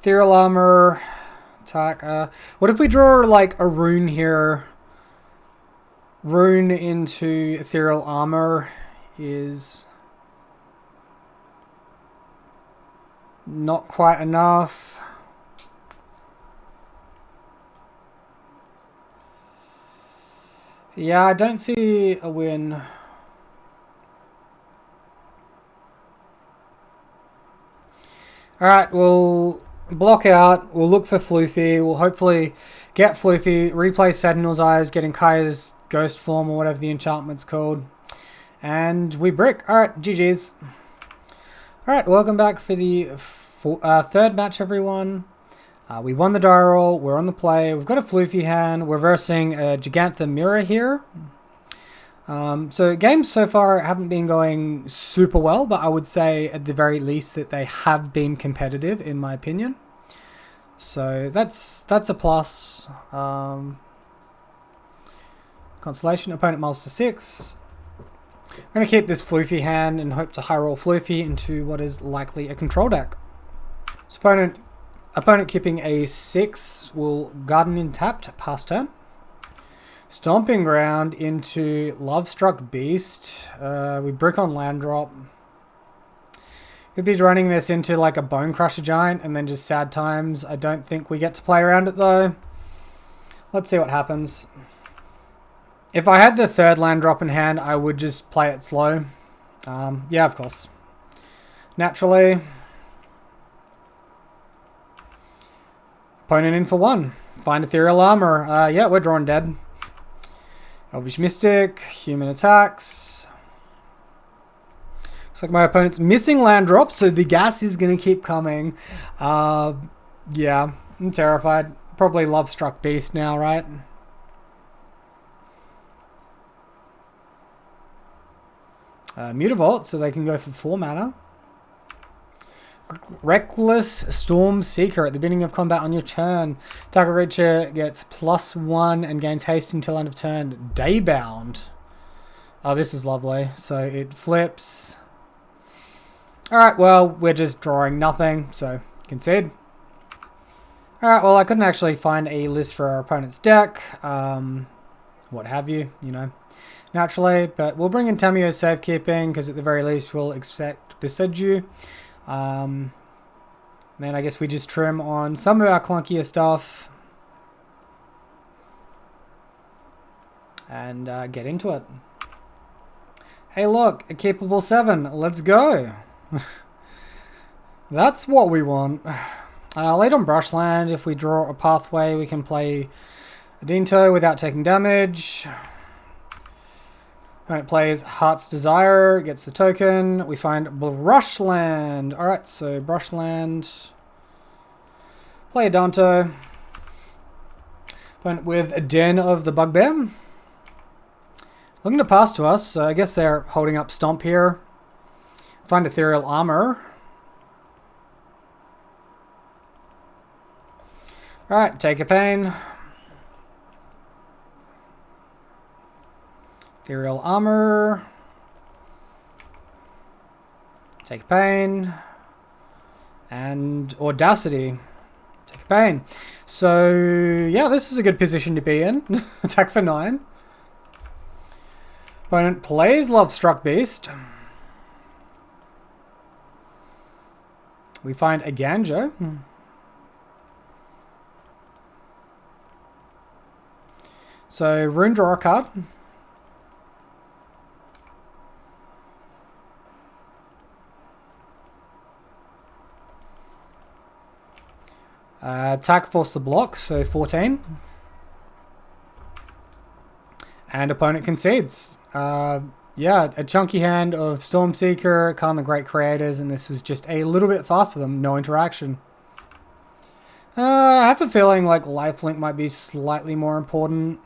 Ethereal Armor, attack. What if we draw like a rune here? Rune into Ethereal Armor is not quite enough. Yeah, I don't see a win. Alright, we'll block out. We'll look for Floofy. We'll hopefully get Floofy, replay Sentinel's Eyes, getting Kaya's Ghost Form or whatever the enchantment's called. And we brick. Alright, GG's. Alright, welcome back for the third match, everyone. We won the die roll. We're on the play. We've got a Floofy hand. We're versing a Gigantha Mirror here. So games so far haven't been going super well, but I would say at the very least that they have been competitive, in my opinion. So that's a plus. Constellation, opponent mulls to 6. I'm going to keep this Floofy hand and hope to high roll Floofy into what is likely a control deck. So opponent keeping a 6 will Garden in tapped, pass turn. Stomping Ground into Lovestruck Beast. We brick on land drop. Could be running this into like a Bone Crusher Giant and then just sad times. I don't think we get to play around it though. Let's see what happens. If I had the third land drop in hand, I would just play it slow. Yeah, of course. Naturally. Opponent in for 1. Find Ethereal Armor. Yeah, we're drawing dead. Elvish Mystic, human attacks. Looks like my opponent's missing land drops, so the gas is going to keep coming. Yeah, I'm terrified. Probably Lovestruck Beast now, right? Mutavault, so they can go for 4 mana. Reckless Storm Seeker at the beginning of combat on your turn. Target creature gets +1 and gains haste until end of turn. Daybound. Oh, this is lovely. So it flips. Alright, well, we're just drawing nothing, so concede. Alright, well, I couldn't actually find a list for our opponent's deck. What have you, you know, naturally. But we'll bring in Temur Safekeeping, because at the very least we'll expect Besedju. Then I guess we just trim on some of our clunkier stuff and get into it. Hey look, a capable 7, let's go. That's what we want. Late on Brushland, if we draw a pathway we can play a Dinto without taking damage. When it plays Heart's Desire, gets the token. We find Brushland. Alright, so Brushland. Play a Danto. Went with a Den of the Bugbear. Looking to pass to us, so I guess they're holding up Stomp here. Find Ethereal Armor. Alright, take a pain. Ethereal Armor. Take pain. And Audacity. Take pain. So, yeah, this is a good position to be in. Attack for 9. Opponent plays Lovestruck Beast. We find a Ganjo. So, Rune draw a card. Attack, force the block, so 14. And opponent concedes. Yeah, a chunky hand of Stormseeker, Khan the Great Creators, and this was just a little bit fast for them, no interaction. I have a feeling like Lifelink might be slightly more important.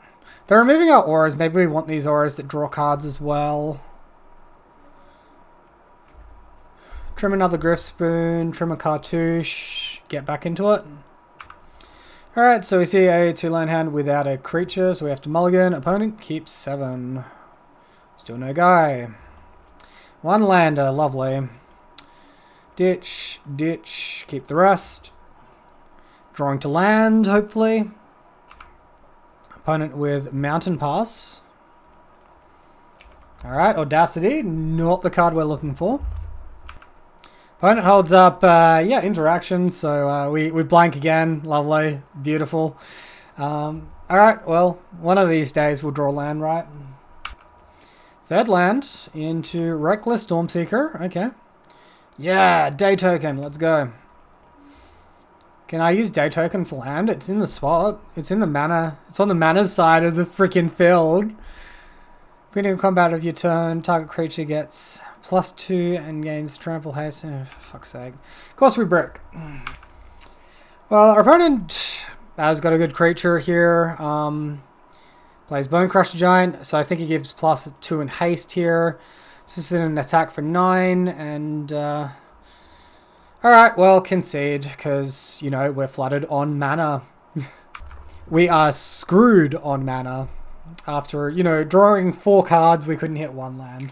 They're removing our auras, maybe we want these auras that draw cards as well. Trim another Griff Spoon, trim a Cartouche, get back into it. Alright, so we see a 2-line hand without a creature, so we have to mulligan. Opponent keeps 7. Still no guy. 1 lander, lovely. Ditch, ditch, keep the rest. Drawing to land, hopefully. Opponent with Mountain Pass. Alright, Audacity. Not the card we're looking for. Opponent holds up, yeah, Interaction. So we blank again. Lovely. Beautiful. Alright, well, one of these days we'll draw land, right? Third land into Reckless Stormseeker. Okay. Yeah, Day Token. Let's go. Can I use Day Token for land? It's in the spot. It's in the mana. It's on the mana side of the freaking field. Beginning of combat of your turn, target creature gets +2 and gains trample haste. Oh, for fuck's sake. Of course we brick. Well, our opponent has got a good creature here. Plays Bone Crusher Giant, so I think he gives +2 in haste here. This is an attack for 9, and alright, well, concede, because, you know, we're flooded on mana. We are screwed on mana. After, you know, drawing 4 cards, we couldn't hit 1 land.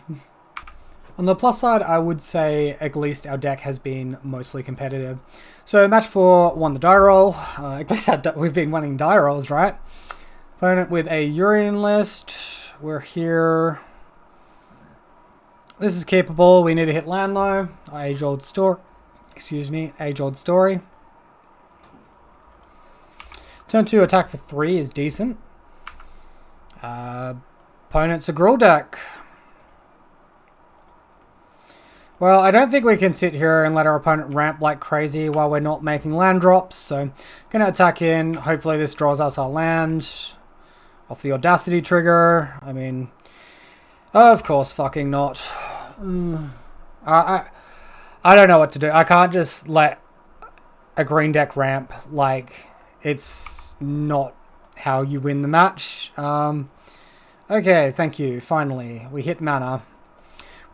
On the plus side, I would say at least our deck has been mostly competitive. So match 4 won the die roll. At least we've been winning die rolls, right? Opponent with a Urian list. We're here. This is capable. We need to hit land though. Age-old story. Excuse me. Age-old story. Turn 2 attack for 3 is decent. Opponent's a Gruul deck. Well, I don't think we can sit here and let our opponent ramp like crazy while we're not making land drops. So, gonna attack in. Hopefully this draws us our land. Off the Audacity trigger. I mean, of course fucking not. I don't know what to do. I can't just let a green deck ramp. Like, it's not how you win the match. Okay, thank you. Finally, we hit mana.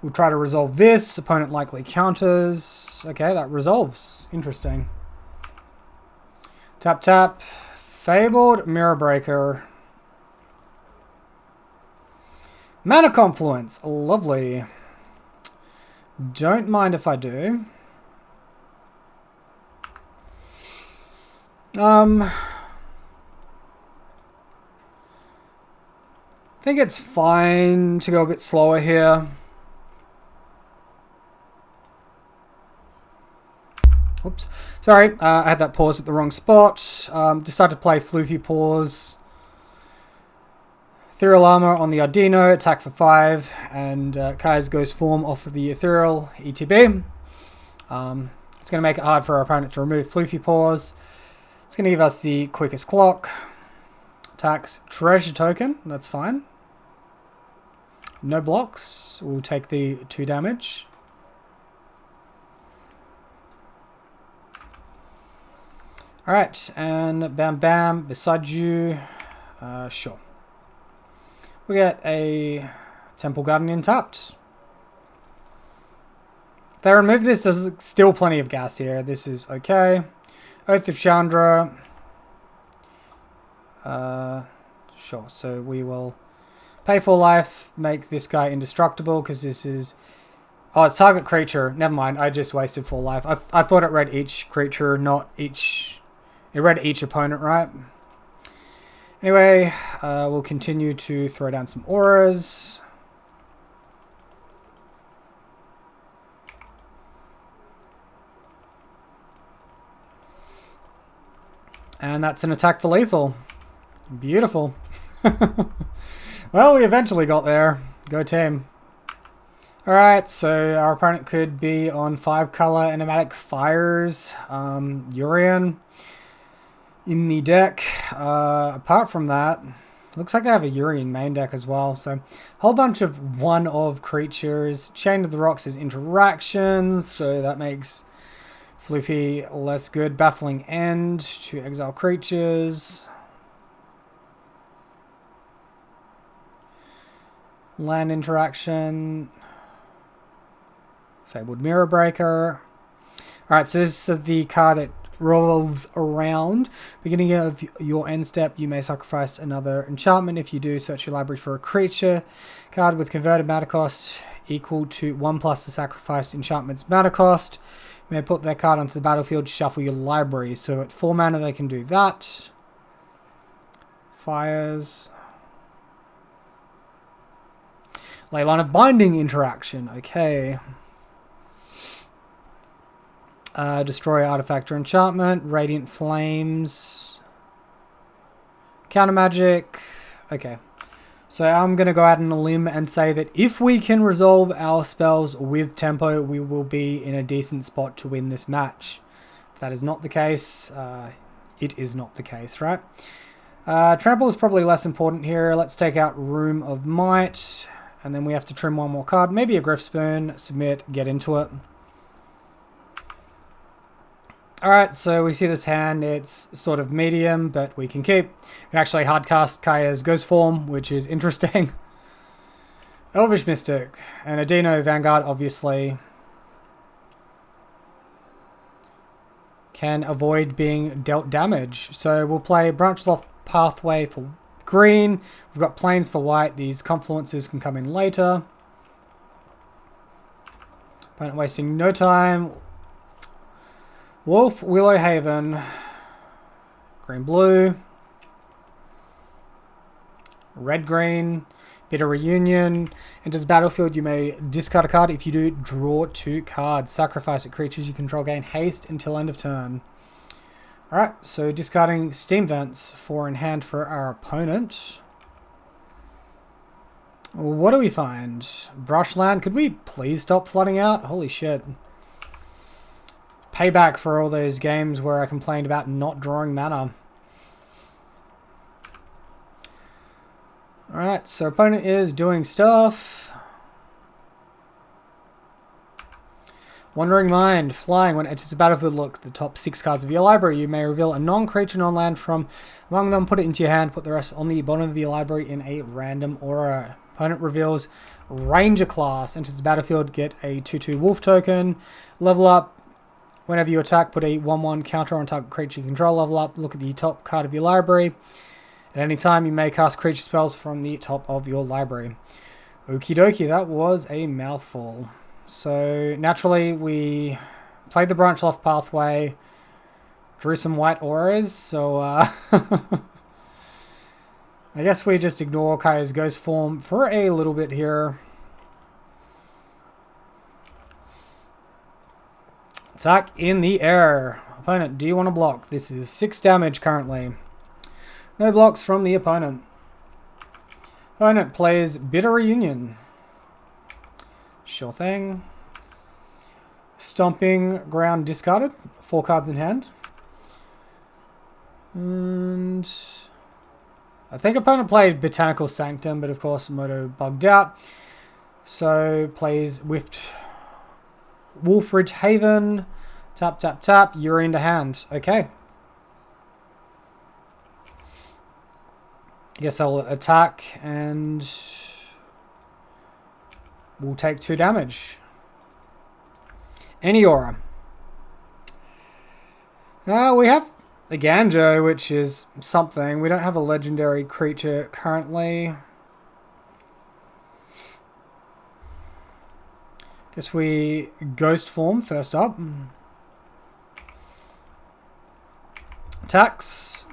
We'll try to resolve this. Opponent likely counters. Okay, that resolves. Interesting. Tap, tap. Fabled Mirror Breaker. Mana Confluence. Lovely. Don't mind if I do. I think it's fine to go a bit slower here. Oops. Sorry, I had that pause at the wrong spot. Decided to play Floofy Pause. Ethereal Armor on the Ardino, attack for 5, and Kai's Ghost Form off of the Ethereal ETB. It's going to make it hard for our opponent to remove Floofy Pause. It's going to give us the quickest clock. Attacks Treasure Token, that's fine. No blocks, we'll take the 2 damage. Alright, and bam bam, beside you, sure. We get a Temple Guardian tapped. If they remove this, there's still plenty of gas here. This is okay. Oath of Chandra. Sure, so we will pay for life, make this guy indestructible, because this is... Oh, it's target creature. Never mind, I just wasted 4 life. I thought it read each creature, not each... It read each opponent, right? Anyway, we'll continue to throw down some auras. And that's an attack for lethal. Beautiful. Well, we eventually got there. Go team. Alright, so our opponent could be on 5 color enigmatic fires. Urian in the deck. Apart from that, looks like they have a Urian main deck as well. So, whole bunch of one-of creatures. Chain of the Rocks is interactions, so that makes Floofy less good. Baffling End to exile creatures. Land interaction. Fabled Mirror Breaker. Alright, so this is the card that revolves around. Beginning of your end step, you may sacrifice another enchantment. If you do, search your library for a creature card with converted mana cost equal to 1 plus the sacrificed enchantment's mana cost. You may put that card onto the battlefield, shuffle your library. So at 4 mana they can do that. Fires. Leyline of Binding interaction. Okay. Destroy artifact or enchantment. Radiant Flames. Counter magic. Okay. So I'm going to go out on a limb and say that if we can resolve our spells with tempo, we will be in a decent spot to win this match. If that is not the case, it is not the case, right? Trample is probably less important here. Let's take out Room of Might. And then we have to trim one more card. Maybe a Griff Spoon. Submit. Get into it. Alright, so we see this hand. It's sort of medium, but we can keep. We can actually hardcast Kaya's Ghost Form, which is interesting. Elvish Mystic. And Adino Vanguard, obviously. Can avoid being dealt damage. So we'll play Branchloft Pathway for green. We've got Plains for white. These confluences can come in later. Opponent wasting no time. Wolf, Willow Haven. Green, blue. Red, green. Bitter Reunion. Enters battlefield. You may discard a card. If you do, draw 2 cards. Sacrifice a creatures you control. Gain haste until end of turn. Alright, so discarding Steam Vents, 4 in hand for our opponent. What do we find? Brushland. Could we please stop flooding out? Holy shit. Payback for all those games where I complained about not drawing mana. Alright, so opponent is doing stuff. Wandering Mind, flying. When it enters the battlefield, look at the top 6 cards of your library. You may reveal a non-creature, non-land from among them, put it into your hand, put the rest on the bottom of your library in a random aura. Opponent reveals Ranger class, enters the battlefield, get a 2/2 wolf token, level up. Whenever you attack, put a 1/1 counter on target creature you control, level up, look at the top card of your library. At any time, you may cast creature spells from the top of your library. Okie dokie, that was a mouthful. So, naturally, we played the Branchloft Pathway, drew some white auras, so I guess we just ignore Kaya's Ghost Form for a little bit here. Attack in the air. Opponent, do you want to block? This is 6 damage currently. No blocks from the opponent. Opponent plays Bitter Reunion. Sure thing. Stomping Ground discarded. 4 cards in hand. And I think opponent played Botanical Sanctum, but of course Moto bugged out. So plays Whiffed Wolfridge Haven. Tap, tap, tap. You're into hand. Okay. I guess I'll attack and we'll take 2 damage. Any aura. We have a Ganjo, which is something. We don't have a legendary creature currently. Guess we Ghost Form first up. Attacks.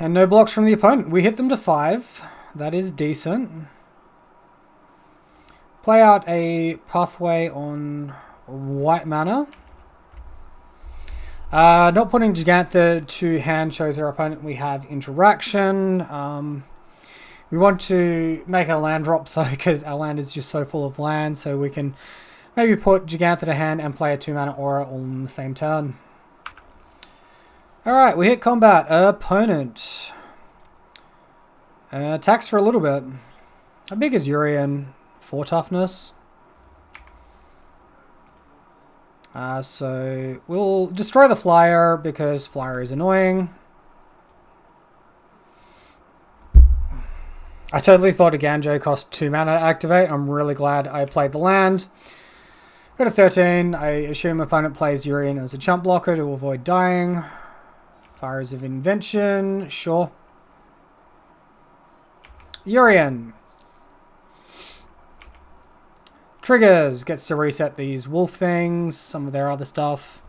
And no blocks from the opponent. We hit them to 5. That is decent. Play out a Pathway on white mana. Not putting Gigantha to hand shows our opponent we have interaction. We want to make our land drop so because our land is just so full of land, so we can maybe put Gigantha to hand and play a 2 mana aura all in the same turn. Alright, we hit combat. Opponent attacks for a little bit. How big is Urian? 4 toughness. So we'll destroy the flyer because flyer is annoying. I totally thought a Ganjo cost 2 mana to activate. I'm really glad I played the land. Got a 13. I assume opponent plays Urian as a chump blocker to avoid dying. Fires of Invention. Sure. Urian. Triggers. Gets to reset these wolf things. Some of their other stuff.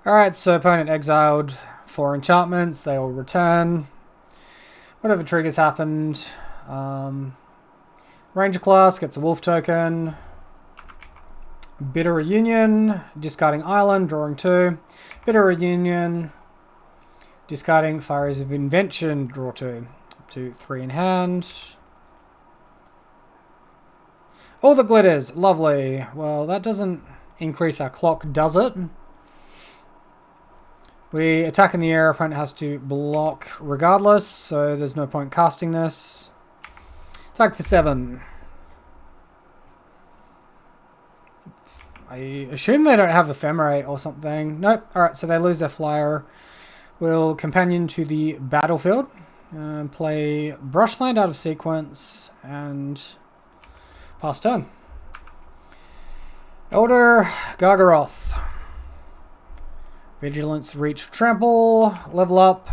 Alright, so opponent exiled 4 enchantments. They all return. Whatever triggers happened. Ranger class gets a wolf token. Bitter Reunion. Discarding Island. Drawing 2. Bitter Reunion. Discarding Fires of Invention. Draw 2. Up to 3 in hand. All the glitters. Lovely. Well, that doesn't increase our clock, does it? We attack in the air. Opponent has to block regardless, so there's no point casting this. Attack for 7. I assume they don't have Ephemerate or something. Nope. Alright, so they lose their flyer. We'll companion to the battlefield. Play Brushland out of sequence and pass turn. Elder Gargaroth. Vigilance, Reach, Trample. Level up.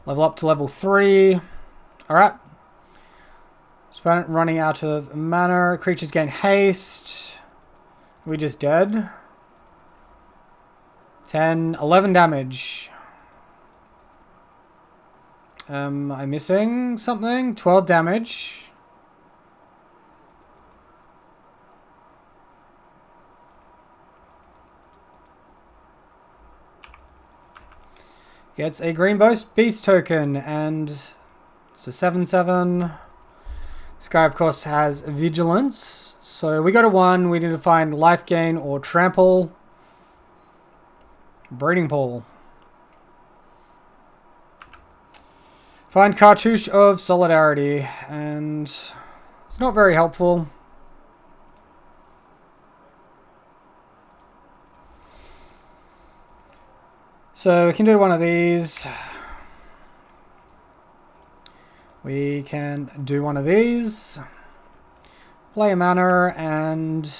Level up to level 3. Alright. Opponent running out of mana. Creatures gain haste. We just dead. 10, 11 damage. Am I missing something? 12 damage. Gets a green beast token, and it's a 7/7. This guy, of course, has vigilance. So we go to 1. We need to find life gain or trample. Breeding pool. Find Cartouche of Solidarity, and it's not very helpful. So we can do one of these. We can do one of these. Play a mana and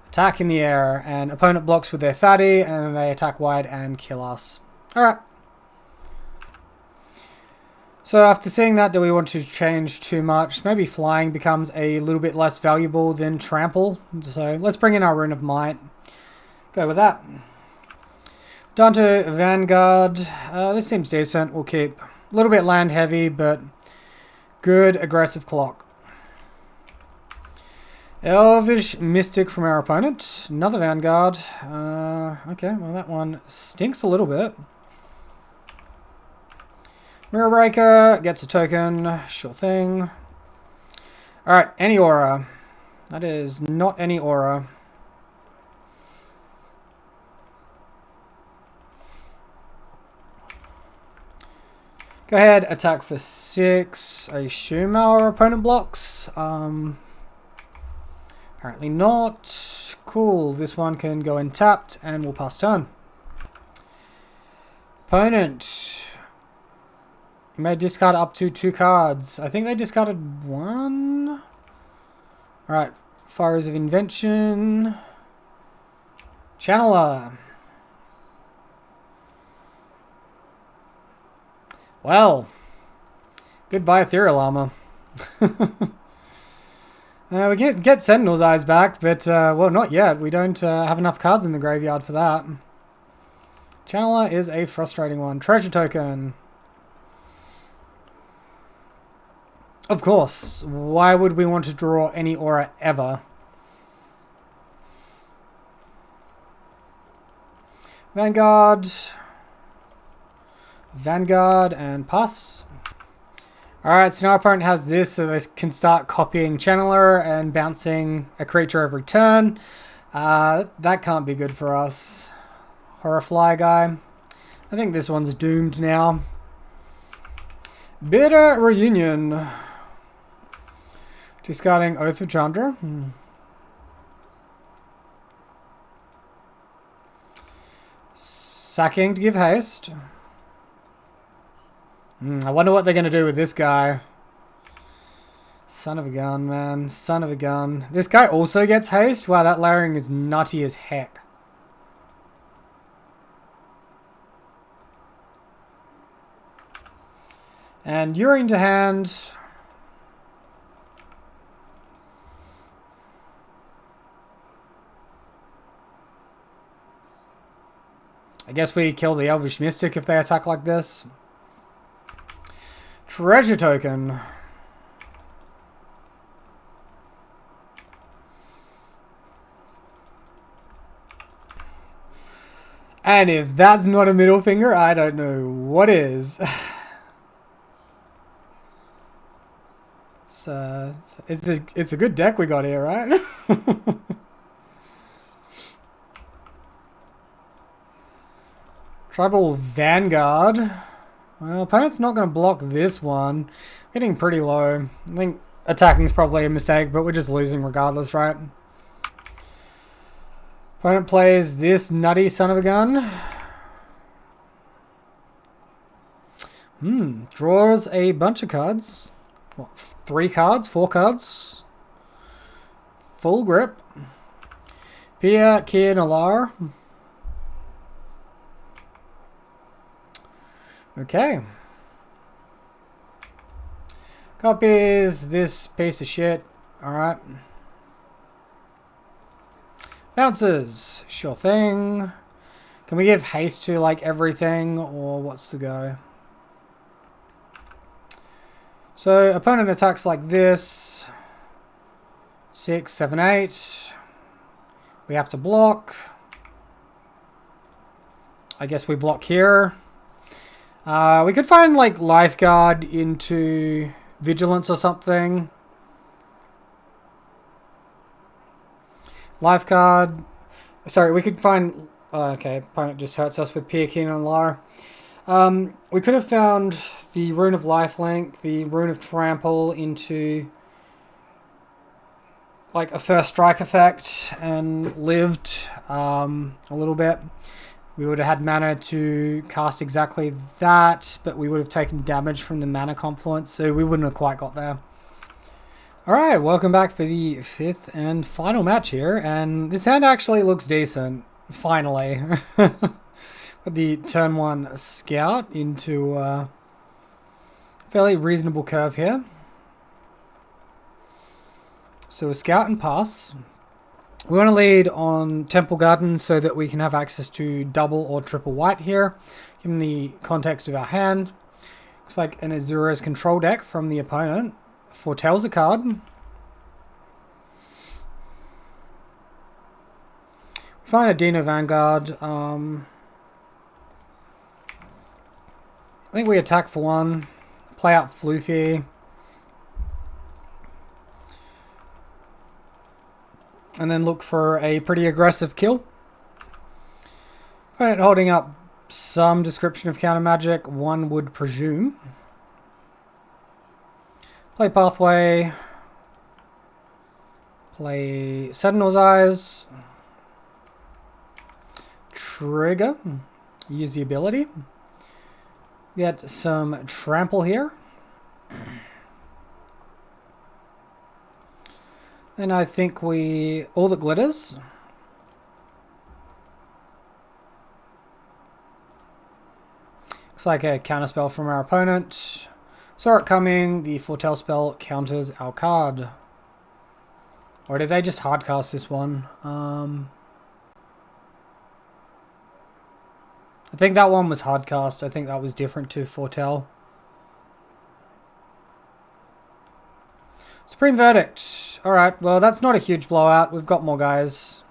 attack in the air. And opponent blocks with their fatty and they attack wide and kill us. Alright. So after seeing that, do we want to change too much? Maybe flying becomes a little bit less valuable than trample. So let's bring in our Rune of Might. Go with that. Down to Vanguard. This seems decent. We'll keep a little bit land heavy, but good aggressive clock. Elvish Mystic from our opponent. Another Vanguard. Okay, well that one stinks a little bit. Mirror Breaker gets a token. Sure thing. Alright, any aura. That is not any aura. Go ahead, attack for 6. I assume our opponent blocks. Apparently not. Cool, this one can go in tapped and we'll pass turn. Opponent. You may discard up to 2 cards. I think they discarded 1. Alright, Fires of Invention. Channeler. Well, goodbye Ethereal Armor. We get Sentinel's Eyes back, but, well, not yet. We don't have enough cards in the graveyard for that. Channeler is a frustrating one. Treasure token. Of course. Why would we want to draw any aura ever? Vanguard. Vanguard and pass. Alright, so now our opponent has this, so they can start copying Channeler and bouncing a creature every turn. That can't be good for us. Horrorfly guy. I think this one's doomed now. Bitter Reunion. Discarding Oath of Chandra. Sacking to give haste. I wonder what they're going to do with this guy. Son of a gun, man. Son of a gun. This guy also gets haste? Wow, that layering is nutty as heck. And you're into hand. I guess we kill the Elvish Mystic if they attack like this. Treasure token. And if that's not a middle finger, I don't know what is. It's a good deck we got here, right? Tribal Vanguard. Well, opponent's not going to block this one. Getting pretty low. I think attacking is probably a mistake, but we're just losing regardless, right? Opponent plays this nutty son of a gun. Draws a bunch of cards. What, 3 cards? 4 cards? Full grip. Pia Kianalar. Okay. Copies this piece of shit. Alright. Bounces. Sure thing. Can we give haste to like everything, or what's the go? So opponent attacks like this. 6, 7, 8. We have to block. I guess we block here. We could find like Lifeguard into Vigilance or something. Lifeguard. Sorry, we could find... okay, opponent just hurts us with Piakin and Lar. We could have found the Rune of Lifelink, the Rune of Trample into like a first strike effect and lived a little bit. We would have had mana to cast exactly that, but we would have taken damage from the mana confluence, so we wouldn't have quite got there. Alright, welcome back for the 5th and final match here, and this hand actually looks decent, finally. Got the turn 1 Scout into a fairly reasonable curve here. So a Scout and pass. We want to lead on Temple Garden so that we can have access to double or triple white here, given the context of our hand. Looks like an Azorious control deck from the opponent. Foretells a card. We find a Dino Vanguard. I think we attack for 1. Play out Floofy. And then look for a pretty aggressive kill. Opponent holding up some description of counter magic, one would presume. Play Pathway. Play Sentinel's Eyes. Trigger. Use the ability. Get some Trample here. And I think all that glitters. Looks like a counterspell from our opponent. Saw it coming, the Foretell spell counters our card. Or did they just hardcast this one? I think that one was hardcast. I think that was different to Foretell. Supreme Verdict. Alright, well that's not a huge blowout. We've got more guys.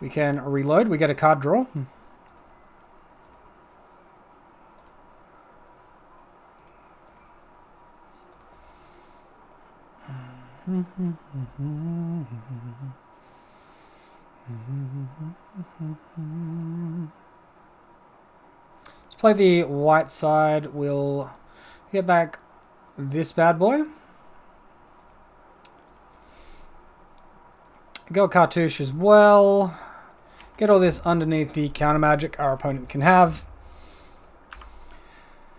We can reload. We get a card draw. Let's play the white side. We'll get back this bad boy. Go Cartouche as well. Get all this underneath the counter magic our opponent can have.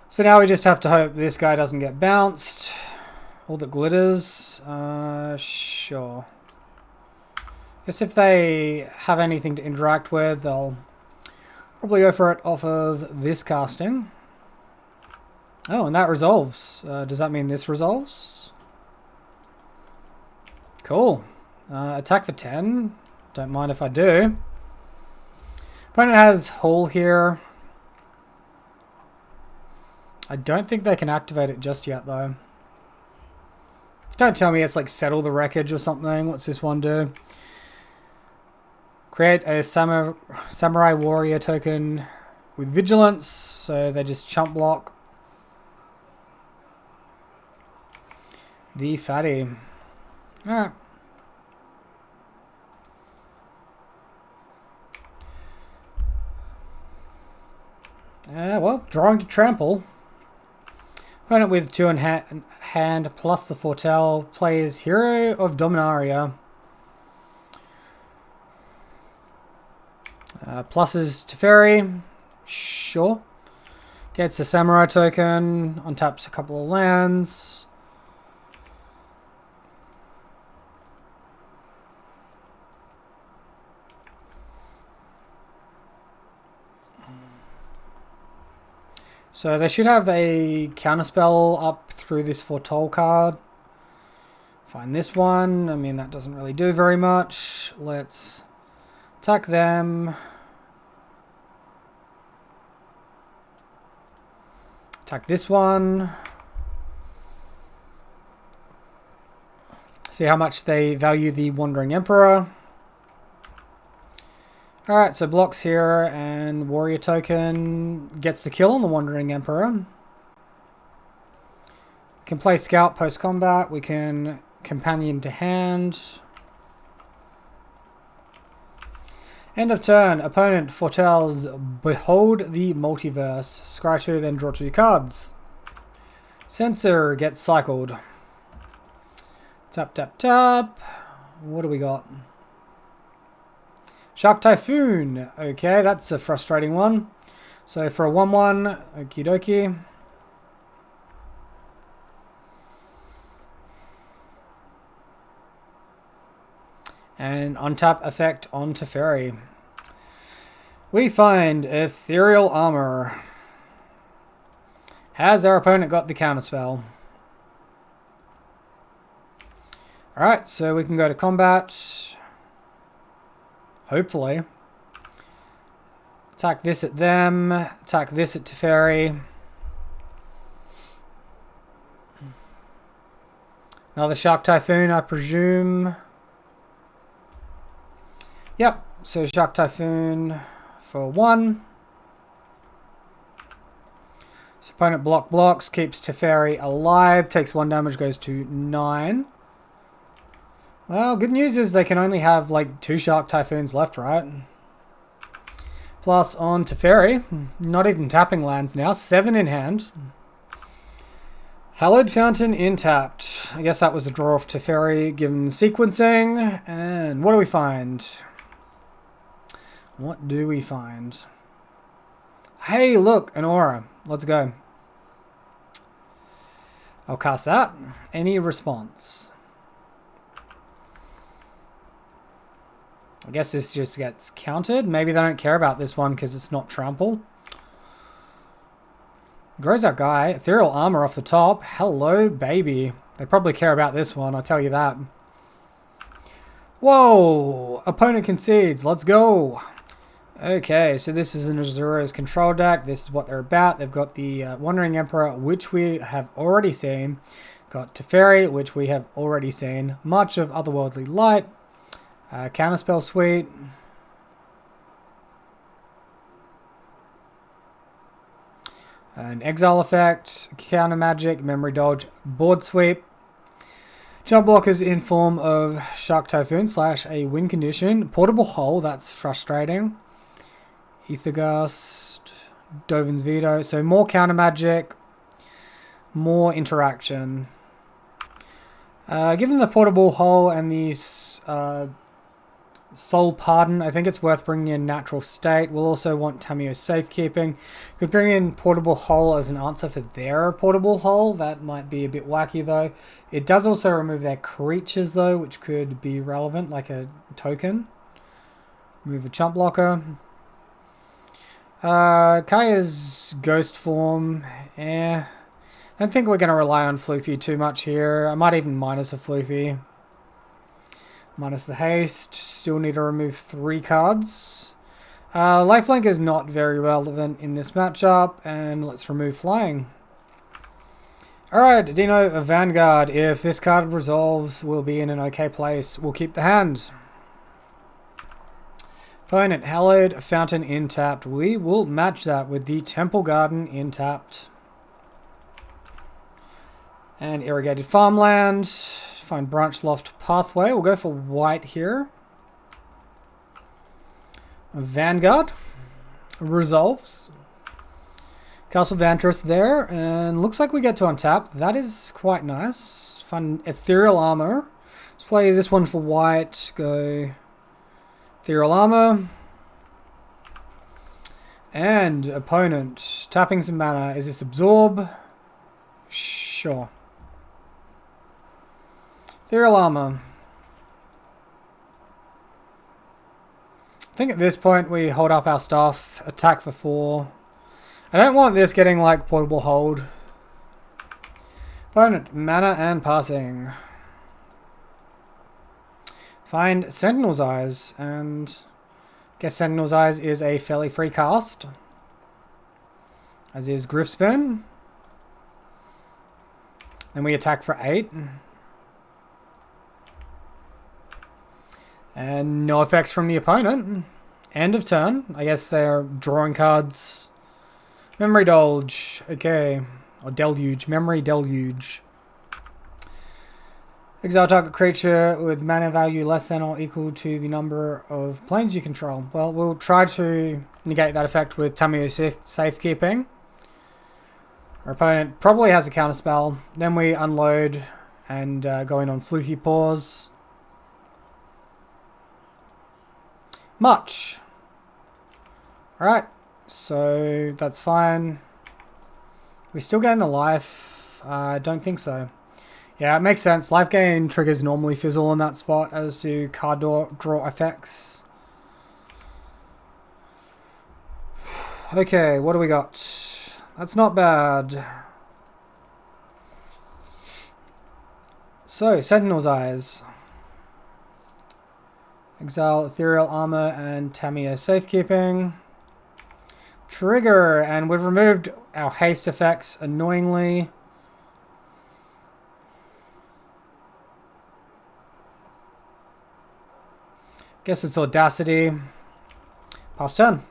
So now we just have to hope this guy doesn't get bounced. All that glitters. Sure. Guess if they have anything to interact with, they'll probably go for it off of this casting. Oh, and that resolves. Does that mean this resolves? Cool. Attack for 10. Don't mind if I do. Opponent has Hull here. I don't think they can activate it just yet, though. Don't tell me it's like Settle the Wreckage or something. What's this one do? Create a Samurai Warrior token with Vigilance. So they just chump block. The fatty. Alright. Well, drawing to trample. Opponent with 2 in hand plus the Foretell plays Hero of Dominaria. Pluses to Teferi. Sure. Gets a Samurai token. Untaps a couple of lands. So they should have a counterspell up through this Foretell card. Find this one. I mean, that doesn't really do very much. Let's attack them. Attack this one. See how much they value the Wandering Emperor. Alright, so blocks here and Warrior token gets the kill on the Wandering Emperor. We can play Scout post-combat. We can Companion to hand. End of turn. Opponent foretells Behold the Multiverse. Scry 2, then draw 2 cards. Censor gets cycled. Tap, tap, tap. What do we got? Shark Typhoon. Okay, that's a frustrating one. So for a 1-1, okie dokie. And untap effect on Teferi. We find Ethereal Armor. Has our opponent got the counterspell? Alright, so we can go to combat. Hopefully. Attack this at them. Attack this at Teferi. Another Shark Typhoon, I presume. Yep, so Shark Typhoon for 1. So opponent blocks, keeps Teferi alive, takes 1 damage, goes to 9. Well, good news is they can only have like 2 Shark Typhoons left, right? Plus on Teferi, not even tapping lands now, 7 in hand. Hallowed Fountain in tapped. I guess that was a draw off Teferi given sequencing. And what do we find? What do we find? Hey, look, an aura. Let's go. I'll cast that. Any response? I guess this just gets countered. Maybe they don't care about this one because it's not trample. Grows our guy. Ethereal Armor off the top. Hello, baby. They probably care about this one, I'll tell you that. Whoa! Opponent concedes. Let's go. Okay, so this is an Azorious control deck. This is what they're about. They've got the Wandering Emperor, which we have already seen. Got Teferi, which we have already seen. March of Otherworldly Light. Counterspell Suite. An Exile Effect. Counter Magic. Memory Dodge. Board Sweep. Jump blockers in form of Shark Typhoon / a win condition. Portable Hull, that's frustrating. Ethergust, Dovin's Veto. So more counter magic, more interaction. Given the Portable Hull and these Soul Pardon, I think it's worth bringing in Natural State. We'll also want Tamiyo's Safekeeping. Could bring in Portable Hull as an answer for their Portable Hull. That might be a bit wacky though. It does also remove their creatures though, which could be relevant, like a token. Remove a chump blocker. Kaya's Ghost form. I don't think we're going to rely on Floofy too much here. I might even minus a Floofy. Minus the haste. Still need to remove 3 cards. Lifelink is not very relevant in this matchup. And let's remove flying. Alright, Dino, a Vanguard. If this card resolves, we'll be in an okay place. We'll keep the hand. Opponent, Hallowed Fountain in tapped. We will match that with the Temple Garden in tapped. And Irrigated Farmland. Find Branch Loft Pathway. We'll go for white here. Vanguard. Resolves. Castle Vantress there. And looks like we get to untap. That is quite nice. Find Ethereal Armor. Let's play this one for white. Go Ethereal Armor. And opponent. Tapping some mana. Is this Absorb? Sure. Ethereal Armor. I think at this point we hold up our stuff. Attack for 4. I don't want this getting like Portable Hold. Opponent. Mana and passing. Find Sentinel's Eyes, and I guess Sentinel's Eyes is a fairly free cast, as is Griffspoon. Then we attack for 8. And no effects from the opponent. End of turn. I guess they're drawing cards. Memory Dolge. Okay. Or Deluge. Memory Deluge. Exile target creature with mana value less than or equal to the number of planes you control. Well, we'll try to negate that effect with Temur Safekeeping. Our opponent probably has a counterspell. Then we unload and go in on Fluky Paws. Much. Alright, so that's fine. We still gain the life? I don't think so. Yeah, it makes sense. Life gain triggers normally fizzle in that spot, as do card draw effects. Okay, what do we got? That's not bad. So, Sentinel's Eyes. Exile Ethereal Armor and Temur Safekeeping. Trigger, and we've removed our haste effects annoyingly. Guess it's Audacity. Pass turn.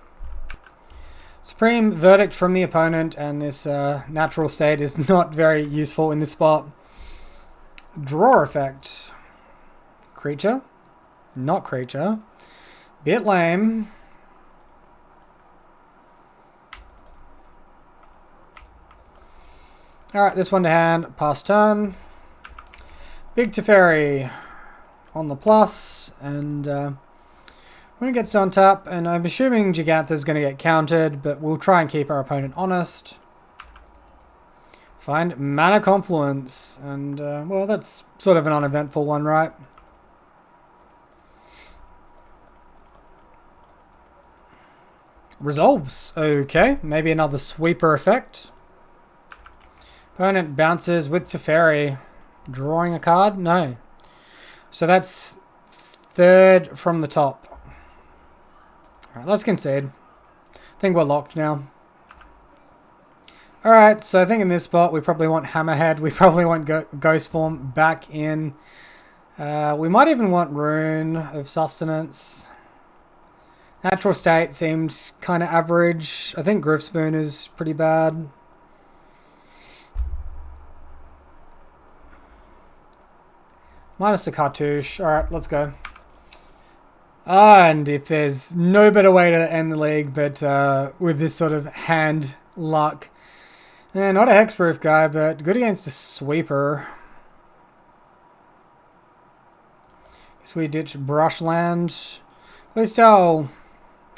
Supreme Verdict from the opponent, and this natural state is not very useful in this spot. Draw effect. Creature. Not creature. Bit lame. Alright, this one to hand. Pass turn. Big Teferi on the plus, and when it gets on tap, and I'm assuming Gigantha's going to get countered, but we'll try and keep our opponent honest. Find Mana Confluence, and well, that's sort of an uneventful one, right? Resolves. Okay, maybe another sweeper effect. Opponent bounces with Teferi. Drawing a card? No. So that's third from the top. Alright, let's concede. I think we're locked now. Alright, so I think in this spot we probably want Hammerhead. We probably want Ghost Form back in. We might even want Rune of Sustenance. Natural State seems kind of average. I think Griffspoon is pretty bad. Minus the cartouche. Alright, let's go. And if there's no better way to end the league but with this sort of hand luck. Not a hexproof guy, but good against a sweeper. Guess we ditch Brushland. At least tell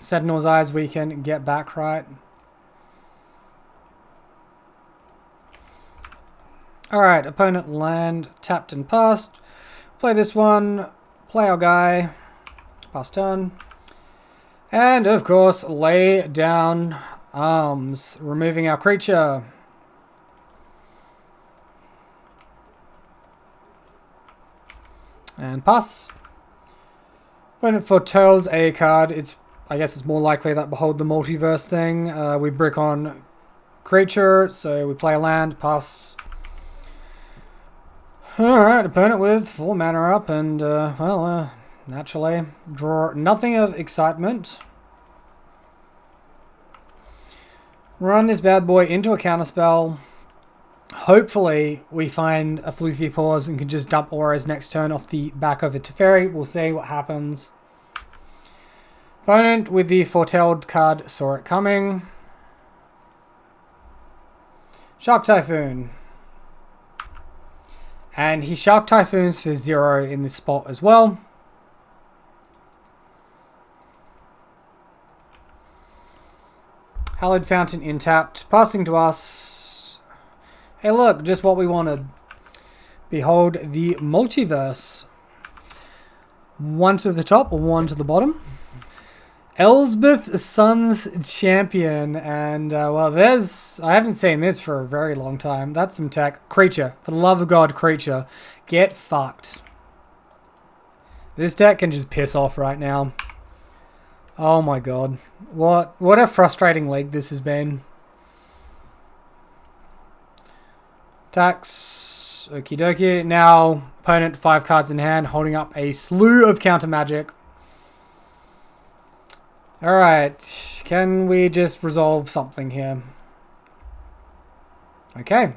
Sentinel's Eyes we can get back right. Alright, opponent land tapped and passed. Play this one, play our guy, pass turn, and of course lay down arms, removing our creature. And pass. When it foretells a card, I guess it's more likely that Behold the Multiverse thing. We brick on creature, so we play a land, pass. Alright, opponent with 4 mana up, and, naturally, draw nothing of excitement. Run this bad boy into a counterspell. Hopefully, we find a fluky pause and can just dump auras next turn off the back of a Teferi. We'll see what happens. Opponent with the foretelled card saw it coming. Shark Typhoon. And he Shark Typhoons for 0 in this spot as well. Hallowed Fountain intapped. Passing to us. Hey look, just what we wanted. Behold the Multiverse. 1 to the top, 1 to the bottom. Elspeth Sun's Champion, and well, I haven't seen this for a very long time. That's some tech. Creature, for the love of God, creature, get fucked. This deck can just piss off right now. Oh my god, what a frustrating league this has been. Attacks, okie dokie. Now opponent 5 cards in hand, holding up a slew of counter magic. Alright, can we just resolve something here? Okay.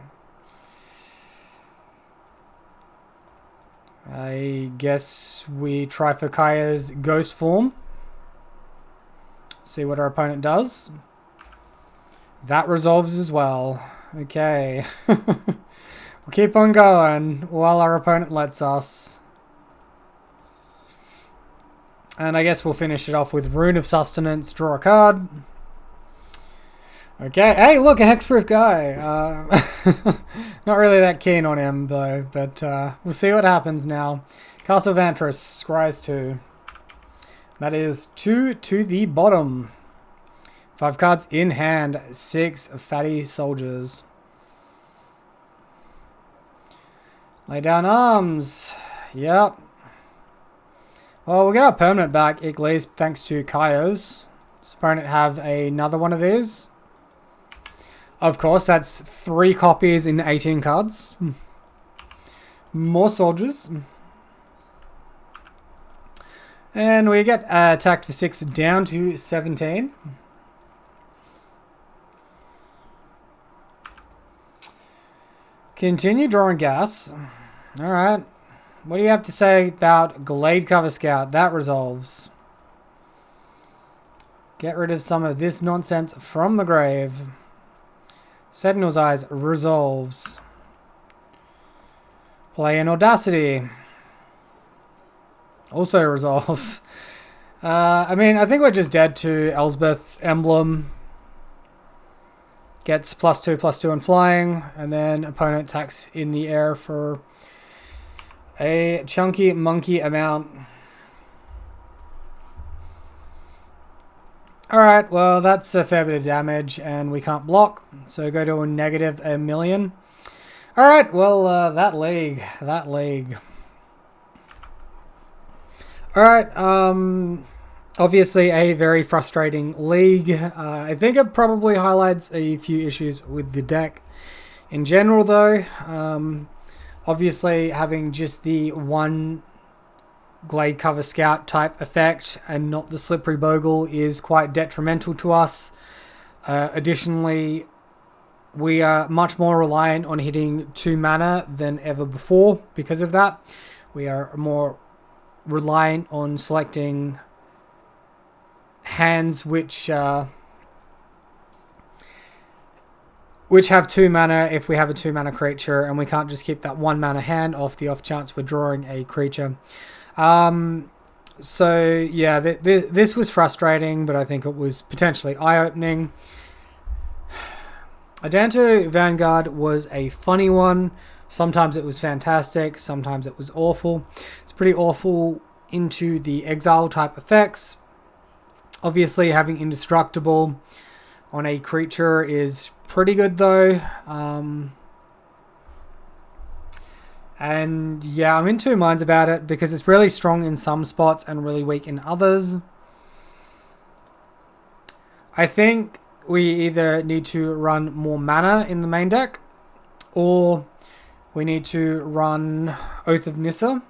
I guess we try for Kaya's ghost form. See what our opponent does. That resolves as well. Okay. We'll keep on going while our opponent lets us. And I guess we'll finish it off with Rune of Sustenance, draw a card. Okay, hey look, a Hexproof guy. Not really that keen on him though, but we'll see what happens now. Castle Vantress, scries 2. That is 2 to the bottom. 5 cards in hand, 6 fatty soldiers. Lay down arms. Yep. Well, we'll get our permanent back, at least thanks to Kaya's. Does opponent have another one of these? Of course, that's 3 copies in 18 cards. More soldiers. And we get attacked for 6 down to 17. Continue drawing gas. Alright. What do you have to say about Glade Cover Scout? That resolves. Get rid of some of this nonsense from the grave. Sentinel's Eyes resolves. Play an Audacity. Also resolves. I mean, I think we're just dead to Elspeth Emblem. Gets +2/+2 and flying. And then opponent attacks in the air for a chunky monkey amount. Alright, well that's a fair bit of damage and we can't block. So go to a -1,000,000. Alright, well that league. Alright, obviously a very frustrating league. I think it probably highlights a few issues with the deck. In general though, obviously having just the one Glade Cover Scout type effect and not the Slippery Bogle is quite detrimental to us. Additionally, we are much more reliant on hitting 2 mana than ever before because of that. We are more reliant on selecting hands which have 2 mana if we have a 2 mana creature, and we can't just keep that 1 mana hand off the off chance we're drawing a creature. So yeah, this was frustrating, but I think it was potentially eye-opening. Adanto Vanguard was a funny one. Sometimes it was fantastic, sometimes it was awful. It's pretty awful into the exile type effects. Obviously having indestructible on a creature is pretty good though. And yeah, I'm in two minds about it because it's really strong in some spots and really weak in others. I think we either need to run more mana in the main deck, or we need to run Oath of Nissa.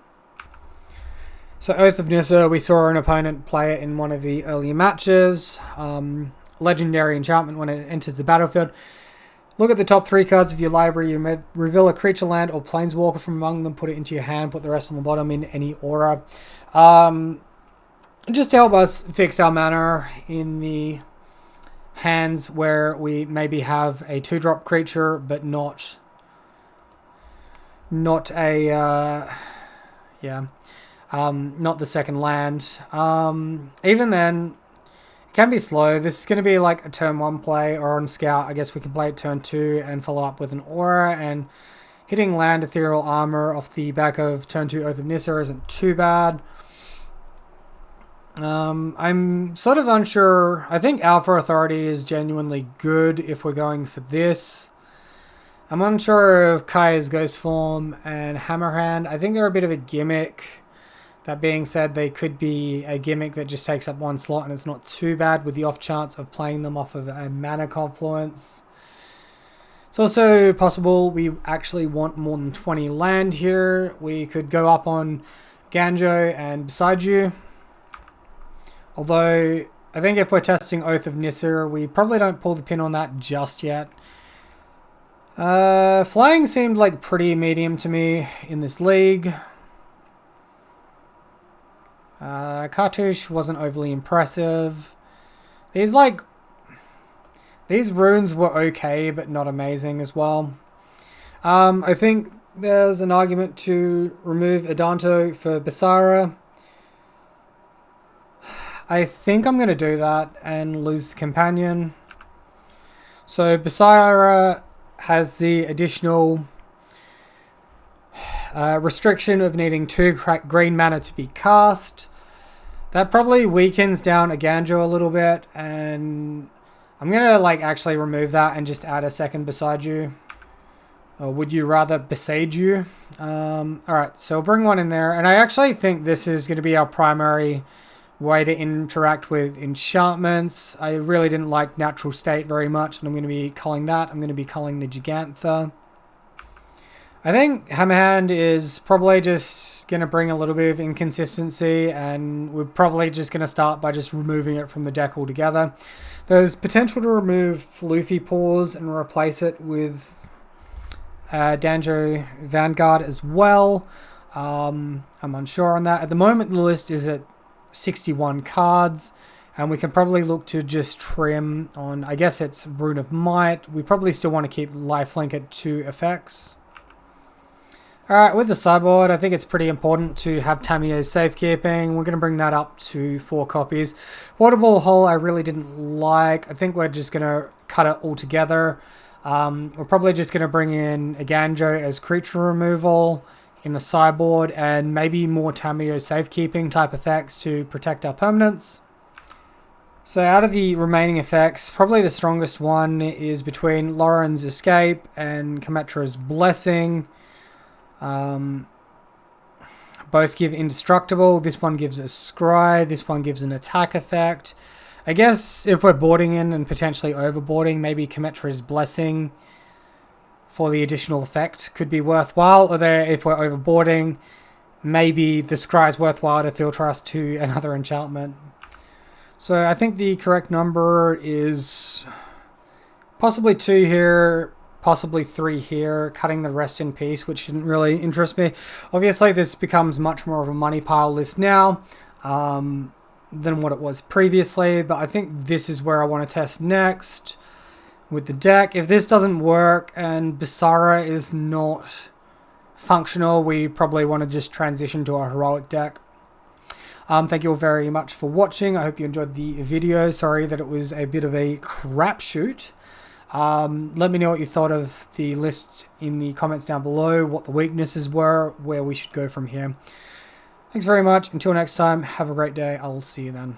So Oath of Nissa, we saw an opponent play it in one of the earlier matches. Legendary enchantment when it enters the battlefield. Look at the top 3 cards of your library. You may reveal a creature, land, or planeswalker from among them. Put it into your hand. Put the rest on the bottom in any order. Just to help us fix our mana in the hands where we maybe have a 2-drop creature, but not a not the second land. Even then, it can be slow. This is going to be like a turn 1 play, or on Scout, I guess we can play it turn 2 and follow up with an Aura, and hitting land Ethereal Armor off the back of turn 2 Oath of Nissa isn't too bad. I'm sort of unsure. I think Alpha Authority is genuinely good if we're going for this. I'm unsure of Kaya's Ghost Form and Hammerhand. I think they're a bit of a gimmick. That being said, they could be a gimmick that just takes up 1 slot and it's not too bad with the off chance of playing them off of a mana confluence. It's also possible we actually want more than 20 land here. We could go up on Ganjo and Beside You. Although, I think if we're testing Oath of Nissa, we probably don't pull the pin on that just yet. Flying seemed like pretty medium to me in this league. Cartouche wasn't overly impressive. These runes were okay, but not amazing as well. I think there's an argument to remove Adanto for Basara. I think I'm going to do that and lose the companion. So Basara has the additional restriction of needing 2 green mana to be cast. That probably weakens down Aganjo a little bit, and I'm going to actually remove that and just add a second Beside You. Or would you rather Beside You? Alright, so we'll bring one in there, and I actually think this is going to be our primary way to interact with enchantments. I really didn't like Natural State very much, and I'm going to be culling that. I'm going to be culling the Gigantha. I think Hammerhand is probably just going to bring a little bit of inconsistency, and we're probably just going to start by just removing it from the deck altogether. There's potential to remove Luffy Paws and replace it with Danjo Vanguard as well. I'm unsure on that. At the moment, the list is at 61 cards, and we can probably look to just trim on, I guess it's Rune of Might. We probably still want to keep Lifelink at 2 effects. Alright, with the sideboard, I think it's pretty important to have Tamiyo's Safekeeping. We're going to bring that up to 4 copies. Waterball Hole I really didn't like. I think we're just going to cut it all together. We're probably just going to bring in Aganjo as creature removal in the sideboard, and maybe more Tamiyo Safekeeping type effects to protect our permanents. So out of the remaining effects, probably the strongest one is between Lauren's Escape and Kametra's Blessing. Both give Indestructible. This one gives a Scry. This one gives an attack effect. I guess if we're boarding in and potentially overboarding, maybe Kametra's Blessing for the additional effect could be worthwhile. Or if we're overboarding, maybe the Scry is worthwhile to filter us to another enchantment. So I think the correct number is possibly 2 here, possibly 3 here, cutting the rest in peace, which didn't really interest me. Obviously, this becomes much more of a money pile list now than what it was previously, but I think this is where I want to test next with the deck. If this doesn't work and Basara is not functional, we probably want to just transition to a heroic deck. Thank you all very much for watching. I hope you enjoyed the video. Sorry that it was a bit of a crapshoot. Let me know what you thought of the list in the comments down below, what the weaknesses were, where we should go from here. Thanks very much. Until next time, have a great day. I'll see you then.